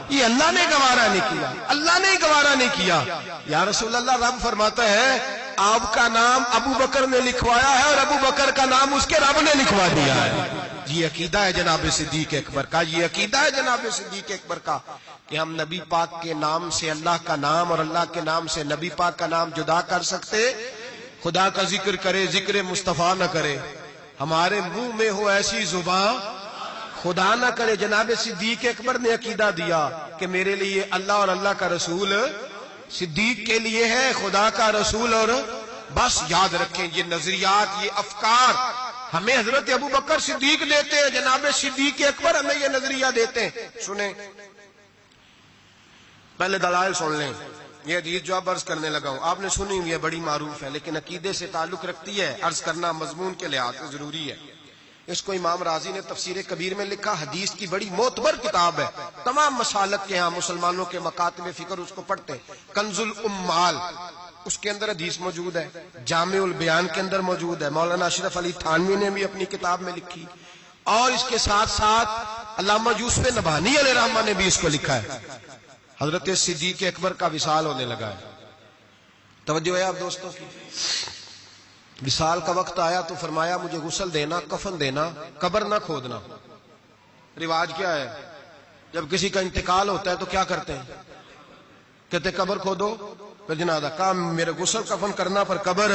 A: یہ اللہ نے گوارا نہیں کیا، اللہ نے گوارا نہیں کیا۔ یا رسول اللہ رب فرماتا ہے آپ کا نام ابو بکر نے لکھوایا ہے، اور ابو بکر کا نام اس کے رب نے لکھوا دیا ہے۔ یہ عقیدہ ہے جناب صدیق اکبر کا، یہ عقیدہ ہے جناب صدیق اکبر کا کہ ہم نبی پاک کے نام سے اللہ کا نام اور اللہ کے نام سے نبی پاک کا نام جدا کر سکتے؟ خدا کا ذکر کرے، ذکر مصطفیٰ نہ کرے، ہمارے منہ میں ہو ایسی زبان خدا نہ کرے۔ جناب صدیق اکبر نے عقیدہ دیا کہ میرے لیے اللہ اور اللہ کا رسول صدیق کے لیے ہے خدا کا رسول، اور بس یاد رکھیں یہ نظریات، یہ افکار ہمیں حضرت ابو بکر صدیق دیتے ہیں، جناب صدیق اکبر ہمیں یہ نظریہ دیتے ہیں۔ سنیں پہلے دلائل سن لیں، یہ حدیث جو اب عرض کرنے لگا ہوں آپ نے سنی ہوئی ہے، بڑی معروف ہے، لیکن عقیدے سے تعلق رکھتی ہے، عرض کرنا مضمون کے لحاظ سے ضروری ہے۔ اس کو امام رازی نے تفسیر کبیر میں لکھا، حدیث کی بڑی معتبر کتاب ہے، تمام مسالک کے ہاں مسلمانوں کے مکاتب فکر اس کو پڑھتے ہیں۔ کنز الامال اس کے اندر حدیث موجود ہے، جامع البیان کے اندر موجود ہے، مولانا اشرف علی تھانوی نے بھی اپنی کتاب میں لکھی، اور اس کے ساتھ ساتھ علامہ یوسف نبہانی علیہ رحمہ نے بھی اس کو لکھا ہے۔ حضرت صدیق اکبر کا وصال ہونے لگا ہے، توجہ ہے آپ دوستوں کی۔ وصال کا وقت آیا تو فرمایا مجھے غسل دینا، کفن دینا، قبر نہ کھودنا۔ رواج کیا ہے جب کسی کا انتقال ہوتا ہے تو کیا کرتے ہیں؟ کہتے قبر کھودو پھر جنازہ، کہا میرے غسل کفن کرنا پر قبر،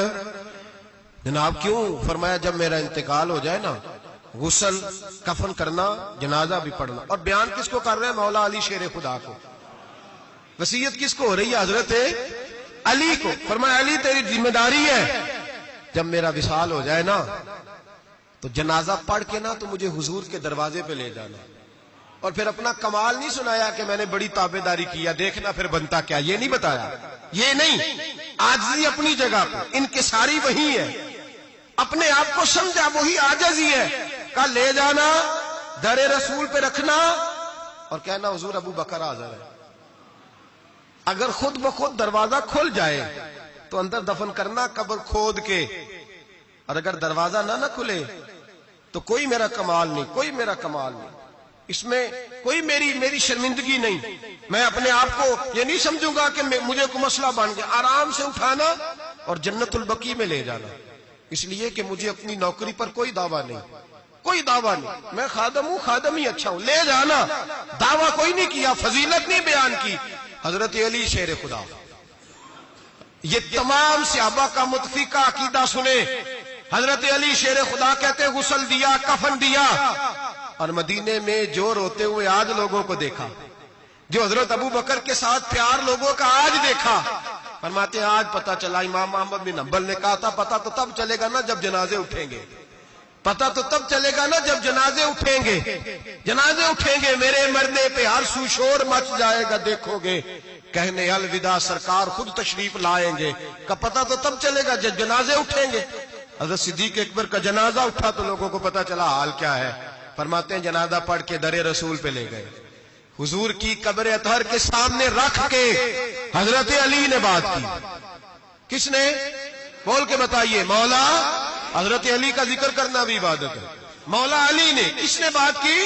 A: جناب کیوں؟ فرمایا جب میرا انتقال ہو جائے نا غسل کفن کرنا، جنازہ بھی پڑھنا۔ اور بیان کس کو کر رہے ہیں؟ مولا علی شیر خدا کو۔ وصیت کس کو ہو رہی ہے؟ حضرت علی کو۔ فرمایا علی تیری ذمہ داری ہے، جب میرا وصال ہو جائے نا تو جنازہ پڑھ کے نا تو مجھے حضور کے دروازے پہ لے جانا۔ اور پھر اپنا کمال نہیں سنایا کہ میں نے بڑی تابعداری کیا، دیکھنا پھر بنتا کیا، یہ نہیں بتایا، یہ نہیں۔ عاجزی اپنی جگہ پہ، انکساری وہی ہے، اپنے آپ کو سمجھا وہی عاجزی ہے۔ کہا لے جانا، در رسول پہ رکھنا اور کہنا حضور ابو بکر حاضر ہے۔ اگر خود بخود دروازہ کھل جائے تو اندر دفن کرنا قبر کھود کے، اور اگر دروازہ نہ کھلے تو کوئی میرا کمال نہیں، کوئی میرا کمال نہیں، اس میں کوئی میری شرمندگی نہیں۔ میں اپنے آپ کو یہ نہیں سمجھوں گا کہ مجھے کوئی مسئلہ بن گیا، آرام سے اٹھانا اور جنت البقیع میں لے جانا، اس لیے کہ مجھے اپنی نوکری پر کوئی دعویٰ نہیں، کوئی دعویٰ نہیں، میں خادم ہوں، خادم ہی اچھا ہوں، لے جانا، دعویٰ کوئی نہیں کیا، فضیلت نہیں بیان کی۔ حضرت علی شیر خدا، یہ تمام صحابہ کا متفقہ عقیدہ سنے۔ حضرت علی شیر خدا کہتے غسل دیا، کفن دیا، اور مدینے میں جو روتے ہوئے آج لوگوں کو دیکھا، جو حضرت ابو بکر کے ساتھ پیار لوگوں کا آج دیکھا، فرماتے ہیں آج پتہ چلا۔ امام احمد بن حنبل نے کہا تھا پتہ تو تب چلے گا نا جب جنازے اٹھیں گے، پتہ تو تب چلے گا نا جب جنازے اٹھیں گے، جنازے اٹھیں گے، میرے مرنے پہ ہر سو شور مچ جائے گا، دیکھو گے کہنے الوداع سرکار خود تشریف لائیں گے، کا پتہ تو تب چلے گا جب جنازے اٹھیں گے۔ حضرت صدیق اکبر کا جنازہ اٹھا تو لوگوں کو پتہ چلا حال کیا ہے۔ فرماتے ہیں جنازہ پڑھ کے در رسول پہ لے گئے، حضور کی قبر اطہر کے سامنے رکھ کے حضرت علی نے بات کی۔ کس نے؟ بول کے بتائیے۔ مولا، حضرت علی کا ذکر کرنا بھی عبادت ہے، مولا علی نے، کس نے بات کی؟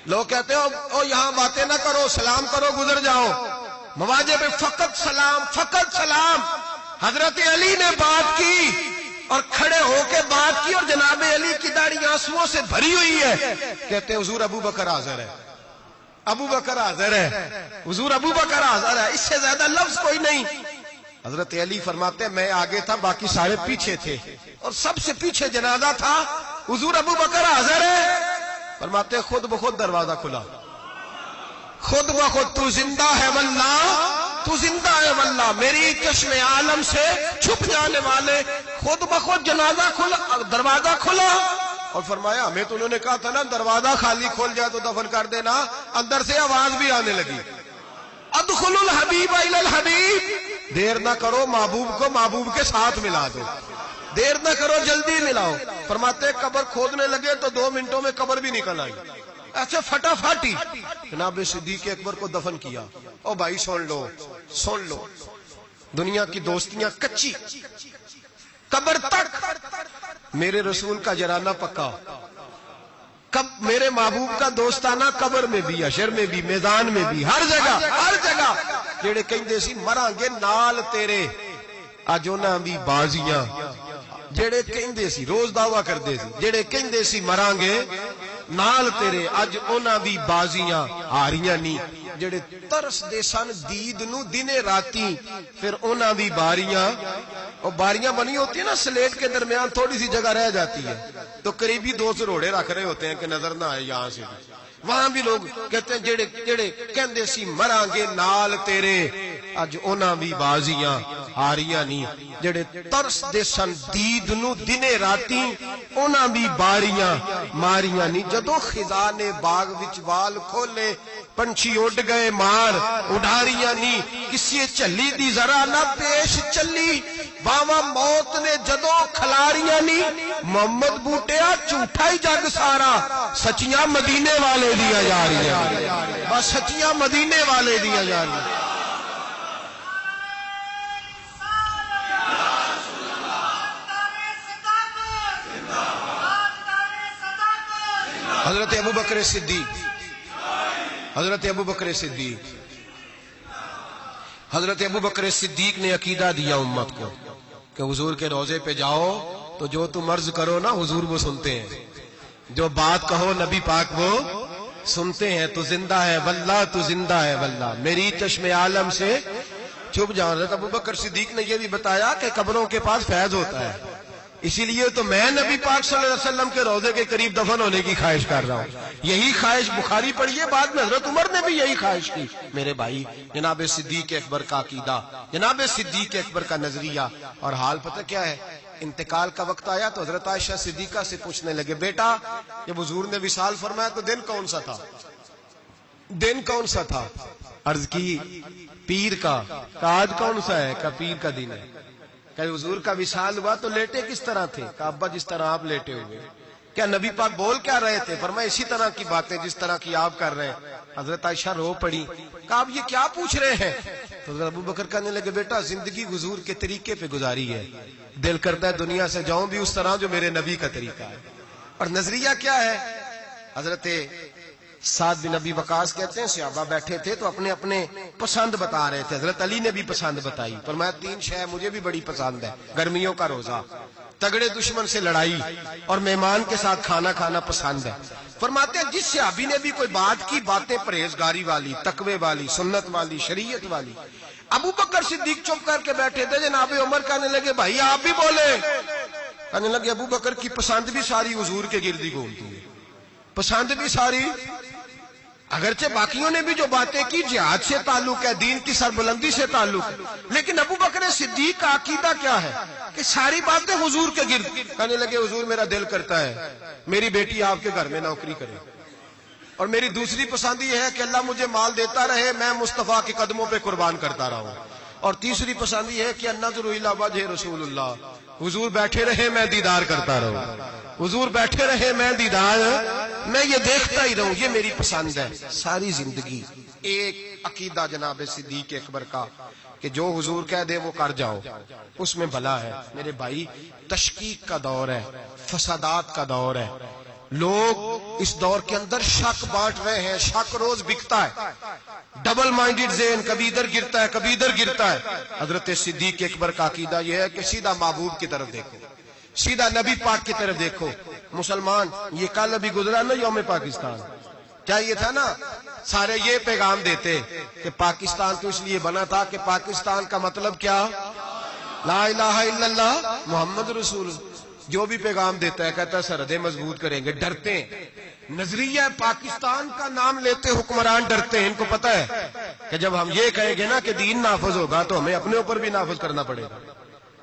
A: لوگ کہتے ہو یہاں باتیں نہ کرو، سلام کرو گزر جاؤ، مواجہ پہ فقط سلام، فقط سلام۔ حضرت علی نے بات کی اور کھڑے ہو کے بات کی، اور جناب علی کی داڑھی آنسوؤں سے بھری ہوئی ہے، کہتے حضور ابو بکر حاضر ہے، ابو بکر حاضر ہے، حضور ابو بکر حاضر ہے، اس سے زیادہ لفظ کوئی نہیں۔ حضرت علی فرماتے ہیں میں آگے تھا، باقی سارے پیچھے تھے، اور سب سے پیچھے جنازہ تھا، حضور ابو بکر حاضر ہے۔ فرماتے ہیں خود بخود دروازہ کھلا، خود بخود، تو زندہ ہے واللہ، تو زندہ ہے واللہ، میری چشم عالم سے چھپ جانے والے، خود بخود جنازہ کھلا، دروازہ کھلا۔ اور فرمایا ہمیں تو انہوں نے کہا تھا نا دروازہ خالی کھول جائے تو دفن کر دینا، اندر سے آواز بھی آنے لگی، ادخل الحبیب الی الحبیب، دیر نہ کرو محبوب کو محبوب کے ساتھ ملا دو، دیر نہ کرو جلدی ملاؤ۔ فرماتے قبر کھودنے لگے تو 2 منٹوں میں قبر بھی نکل آئی، ایسے فٹافٹی جناب صدیق اکبر کو دفن کیا۔ او بھائی سن لو، سن لو، دنیا کی دوستیاں کچی، قبر تک میرے رسول کا جرانہ پکا، میرے محبوب کا دوستانہ قبر میں بھی، حشر میں بھی، میدان میں بھی، ہر جگہ، ہر جگہ۔ جڑے کہندے سی مراں گے نال تیرے، اج انہاں دی بازیاں، جڑے کہندے سی روز دعویٰ کردے سی جڑے کہندے سی مران گے نال تیرے اج انہاں دی بازیاں ہاریاں نہیں جڑے ترس دے سن دید نو دنے راتی پھر انہاں دی باریاں اور باریاں بنی ہوتی ہیں نا سلیٹ کے درمیان تھوڑی سی جگہ رہ جاتی ہے تو قریبی دو سروڑے رکھ رہے ہوتے ہیں کہ نظر نہ آئے یہاں سے وہاں بھی لوگ کہتے ہیں جڑے کہندے سی مراں گے نال تیرے اج انہاں بھی بازیاں ہاریاں نہیں جڑے ترس دے سن دید نو دنے راتی انہاں بھی باریاں ماریاں نہیں جدو خزاں نے باغ وچ وال کھولے پنچھی اڑ گئے مار اڈاریاں نہیں کسی چلی دی ذرا نہ پیش چلی باواں موت نے جدو کھلاریاں نہیں محمد بوٹیا جھوٹا ہی جگ سارا سچیاں مدینے والے دیا جا رہی ہیں بس سچیاں مدینے والے دیا جا رہی ہیں حضرت ابو بکر صدیق حضرت ابو بکر صدیق حضرت ابو بکر صدیق نے عقیدہ دیا امت کو کہ حضور کے روضے پہ جاؤ تو جو تم عرض کرو نا حضور وہ سنتے ہیں جو بات کہو نبی پاک وہ سنتے ہیں تو زندہ ہے واللہ تو زندہ ہے واللہ میری چشم عالم سے چھپ جاؤ حضرت ابو بکر صدیق نے یہ بھی بتایا کہ قبروں کے پاس فیض ہوتا ہے اسی لیے تو میں نبی پاک صلی اللہ علیہ وسلم کے روضے کے قریب دفن ہونے کی خواہش کر رہا ہوں یہی خواہش بخاری پڑھیے بعد میں حضرت عمر نے بھی یہی خواہش کی میرے بھائی جناب صدیق اکبر کا عقیدہ جناب صدیق اکبر کا نظریہ اور حال پتہ کیا ہے انتقال کا وقت آیا تو حضرت عائشہ صدیقہ سے پوچھنے لگے بیٹا جب حضور نے وصال فرمایا تو دن کون سا تھا دن کون سا تھا عرض کی پیر کا آج کون سا ہے کہ پیر کا دن ہے کہ حضور کا وصال ہوا تو لیٹے کس طرح تھے کہ ابا جس طرح آپ لیٹے ہوئے کیا نبی پاک بول کیا رہے تھے فرمایا اسی طرح کی باتیں جس طرح کی آپ کر رہے ہیں حضرت عائشہ رو پڑی کہ آپ یہ کیا پوچھ رہے ہیں تو حضرت ابو بکر کہنے لگے بیٹا زندگی حضور کے طریقے پہ گزاری ہے دل کرتا ہے دنیا سے جاؤں بھی اس طرح جو میرے نبی کا طریقہ ہے اور نظریہ کیا ہے حضرت سعد بن ابی وقاص کہتے ہیں صحابہ بیٹھے تھے تو اپنے اپنے پسند بتا رہے تھے حضرت علی نے بھی پسند بتائی فرمایا 3 شے مجھے بھی بڑی پسند ہے گرمیوں کا روزہ تگڑے دشمن سے لڑائی اور مہمان کے ساتھ کھانا کھانا پسند ہے فرماتے ہیں جس صحابی نے بھی کوئی بات کی باتیں پرہیزگاری والی تقوی والی سنت والی شریعت والی ابو بکر صدیق چپ کر کے بیٹھے تھے جناب عمر کہنے لگے بھائی آپ بھی بولے کہنے لگے ابو بکر کی پسند بھی ساری حضور کے گردی گھومتی ہے پسند بھی ساری اگرچہ باقیوں نے بھی جو باتیں کی جہاد سے تعلق ہے دین کی سربلندی سے تعلق ہے لیکن ابو بکر صدیق کا عقیدہ کیا ہے کہ ساری باتیں حضور کے گرد کہنے لگے حضور میرا دل کرتا ہے میری بیٹی آپ کے گھر میں نوکری کرے اور میری دوسری پسند یہ ہے کہ اللہ مجھے مال دیتا رہے میں مصطفیٰ کے قدموں پہ قربان کرتا رہوں اور تیسری پسند یہ ہے کہ النظر الی وجہ رسول اللہ حضور بیٹھے رہے میں دیدار کرتا رہوں حضور بیٹھے رہے میں دیدار میں یہ دیکھتا ہی رہوں یہ میری پسند ہے ساری زندگی ایک عقیدہ جناب صدیق اکبر کا کہ جو حضور کہہ دے وہ کر جاؤ اس میں بھلا ہے میرے بھائی تشکیک کا دور ہے فسادات کا دور ہے لوگ اس دور کے اندر شک بانٹ رہے ہیں شک روز بکتا ہے ڈبل مائنڈڈ ذہن کبھی ادھر گرتا ہے کبھی ادھر گرتا ہے حضرت صدیق اکبر کا عقیدہ یہ ہے کہ سیدھا محبوب کی طرف دیکھو سیدھا نبی پاک کی طرف دیکھو مسلمان یہ کل ابھی گزرا نا یوم پاکستان کیا یہ تھا نا سارے یہ پیغام دیتے کہ پاکستان تو اس لیے بنا تھا کہ پاکستان کا مطلب کیا لا الہ الا اللہ محمد رسول جو بھی پیغام دیتا ہے کہتا ہے سرحدیں مضبوط کریں گے ڈرتے ہیں نظریہ پاکستان کا نام لیتے حکمران ڈرتے ہیں ان کو پتہ ہے کہ جب ہم یہ کہیں گے نا کہ دین نافذ ہوگا تو ہمیں اپنے اوپر بھی نافذ کرنا پڑے گا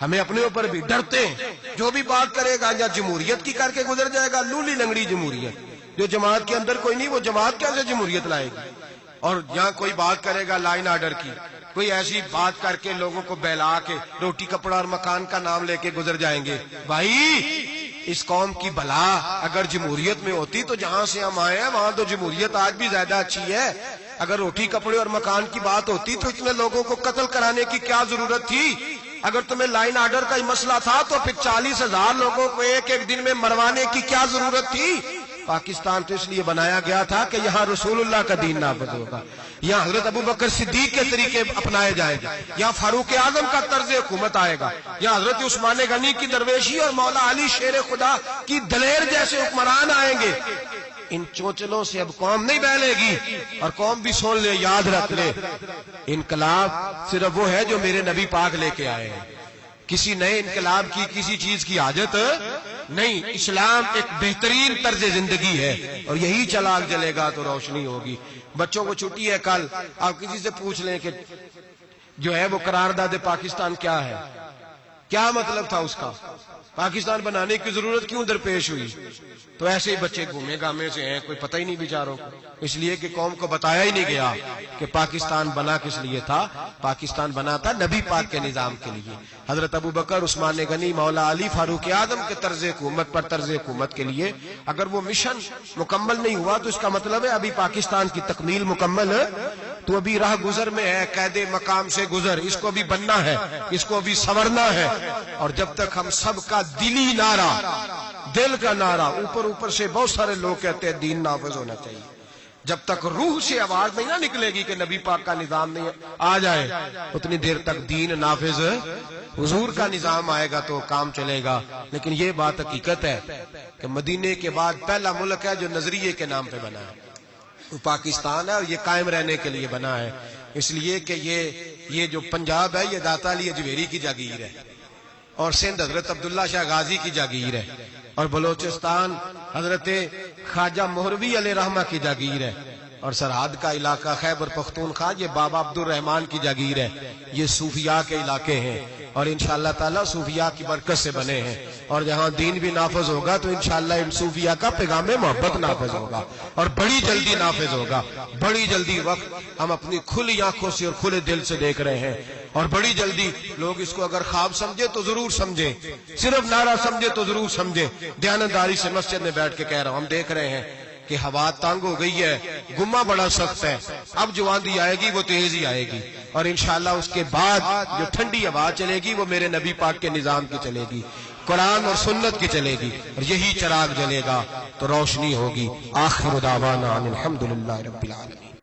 A: ہمیں اپنے اوپر بھی ڈرتے ہیں جو بھی بات کرے گا یا جمہوریت کی کر کے گزر جائے گا لولی لنگڑی جمہوریت جو جماعت کے اندر کوئی نہیں وہ جماعت کیسے جمہوریت لائے گی اور یہاں کوئی بات کرے گا لائن آرڈر کی کوئی ایسی بات کر کے لوگوں کو بہلا کے روٹی کپڑا اور مکان کا نام لے کے گزر جائیں گے بھائی اس قوم کی بلا اگر جمہوریت میں ہوتی تو جہاں سے ہم آئے ہیں وہاں تو جمہوریت آج بھی زیادہ اچھی ہے اگر روٹی کپڑے اور مکان کی بات ہوتی تو اتنے لوگوں کو قتل کرانے کی کیا ضرورت تھی اگر تمہیں لائن آرڈر کا ہی مسئلہ تھا تو پھر 40,000 لوگوں کو ایک ایک دن میں مروانے کی کیا ضرورت تھی پاکستان تو اس لیے بنایا گیا تھا کہ یہاں رسول اللہ کا دین نافذ ہوگا، یہاں حضرت ابو بکر صدیق کے طریقے اپنائے جائیں گے، یہاں فاروق اعظم کا طرز حکومت آئے گا، یہاں حضرت عثمان غنی کی درویشی اور مولا علی شیر خدا کی دلیر جیسے حکمران آئیں گے۔ ان چونچلوں سے اب قوم نہیں بہلے گی، اور قوم بھی سن لے، یاد رکھ لے، انقلاب صرف وہ ہے جو میرے نبی پاک لے کے آئے ہیں، کسی نئے انقلاب کی کسی چیز کی حاجت نہیں۔ اسلام ایک بہترین طرز زندگی ہے، اور یہی چراغ جلے گا تو روشنی ہوگی۔ بچوں کو چھٹی ہے کل، آپ کسی سے پوچھ لیں کہ جو ہے وہ قرارداد پاکستان کیا ہے، کیا مطلب تھا اس کا، پاکستان بنانے کی ضرورت کیوں درپیش ہوئی؟ تو ایسے ہی بچے گھومے گامے سے ہیں، کوئی پتہ ہی نہیں بیچاروں کو، اس لیے کہ قوم کو بتایا ہی نہیں گیا کہ پاکستان بنا کس لیے تھا۔ پاکستان بنا تھا نبی پاک کے نظام کے لیے، حضرت ابو بکر، عثمان غنی، مولا علی، فاروق اعظم کے طرز حکومت پر طرز حکومت کے لیے۔ اگر وہ مشن مکمل نہیں ہوا تو اس کا مطلب ہے ابھی پاکستان کی تکمیل مکمل تو ابھی راہ گزر میں ہے، قید مقام سے گزر، اس کو بھی بننا ہے، اس کو بھی سنورنا ہے۔ اور جب تک ہم سب کا دلی نعرہ، دل کا نعرہ، اوپر سے بہت سارے لوگ کہتے ہیں دین نافذ ہونا چاہیے، جب تک روح سے آواز نہیں نہ نکلے گی کہ نبی پاک کا نظام نہیں آ جائے، اتنی دیر تک دین نافذ، حضور کا نظام آئے گا تو کام چلے گا۔ لیکن یہ بات حقیقت ہے کہ مدینے کے بعد پہلا ملک ہے جو نظریے کے نام پہ بنا ہے، وہ پاکستان ہے، اور یہ قائم رہنے کے لیے بنا ہے، اس لیے کہ یہ جو پنجاب ہے یہ داتا علی اجمیری کی جاگیر ہے، اور سندھ حضرت عبداللہ شاہ غازی کی جاگیر ہے، اور بلوچستان حضرت خواجہ مہروی علیہ رحمہ کی جاگیر ہے، اور سرحد کا علاقہ خیبر پختونخوا یہ بابا عبد الرحمان کی جاگیر ہے۔ یہ صوفیاء کے علاقے ہیں، اور انشاءاللہ تعالی صوفیاء کی برکت سے بنے ہیں، اور جہاں دین بھی نافذ ہوگا تو انشاءاللہ ان صوفیاء کا پیغام محبت نافذ ہوگا، اور بڑی جلدی نافذ ہوگا، بڑی جلدی۔ وقت ہم اپنی کھلی آنکھوں سے اور کھلے دل سے دیکھ رہے ہیں، اور بڑی جلدی لوگ اس کو اگر خواب سمجھے تو ضرور سمجھیں، صرف نعرہ سمجھے تو ضرور سمجھیں۔ دیانتداری سے مسجد میں بیٹھ کے کہہ رہا ہوں، ہم دیکھ رہے ہیں کہ ہوا تنگ ہو گئی ہے، گما بڑا سخت ہے، اب جو آندھی آئے گی وہ تیز ہی آئے گی، اور انشاءاللہ اس کے بعد جو ٹھنڈی ہوا چلے گی وہ میرے نبی پاک کے نظام کی چلے گی، قرآن اور سنت کی چلے گی، اور یہی چراغ جلے گا تو روشنی ہوگی۔ آخر دعوانا الحمدللہ رب العالمین۔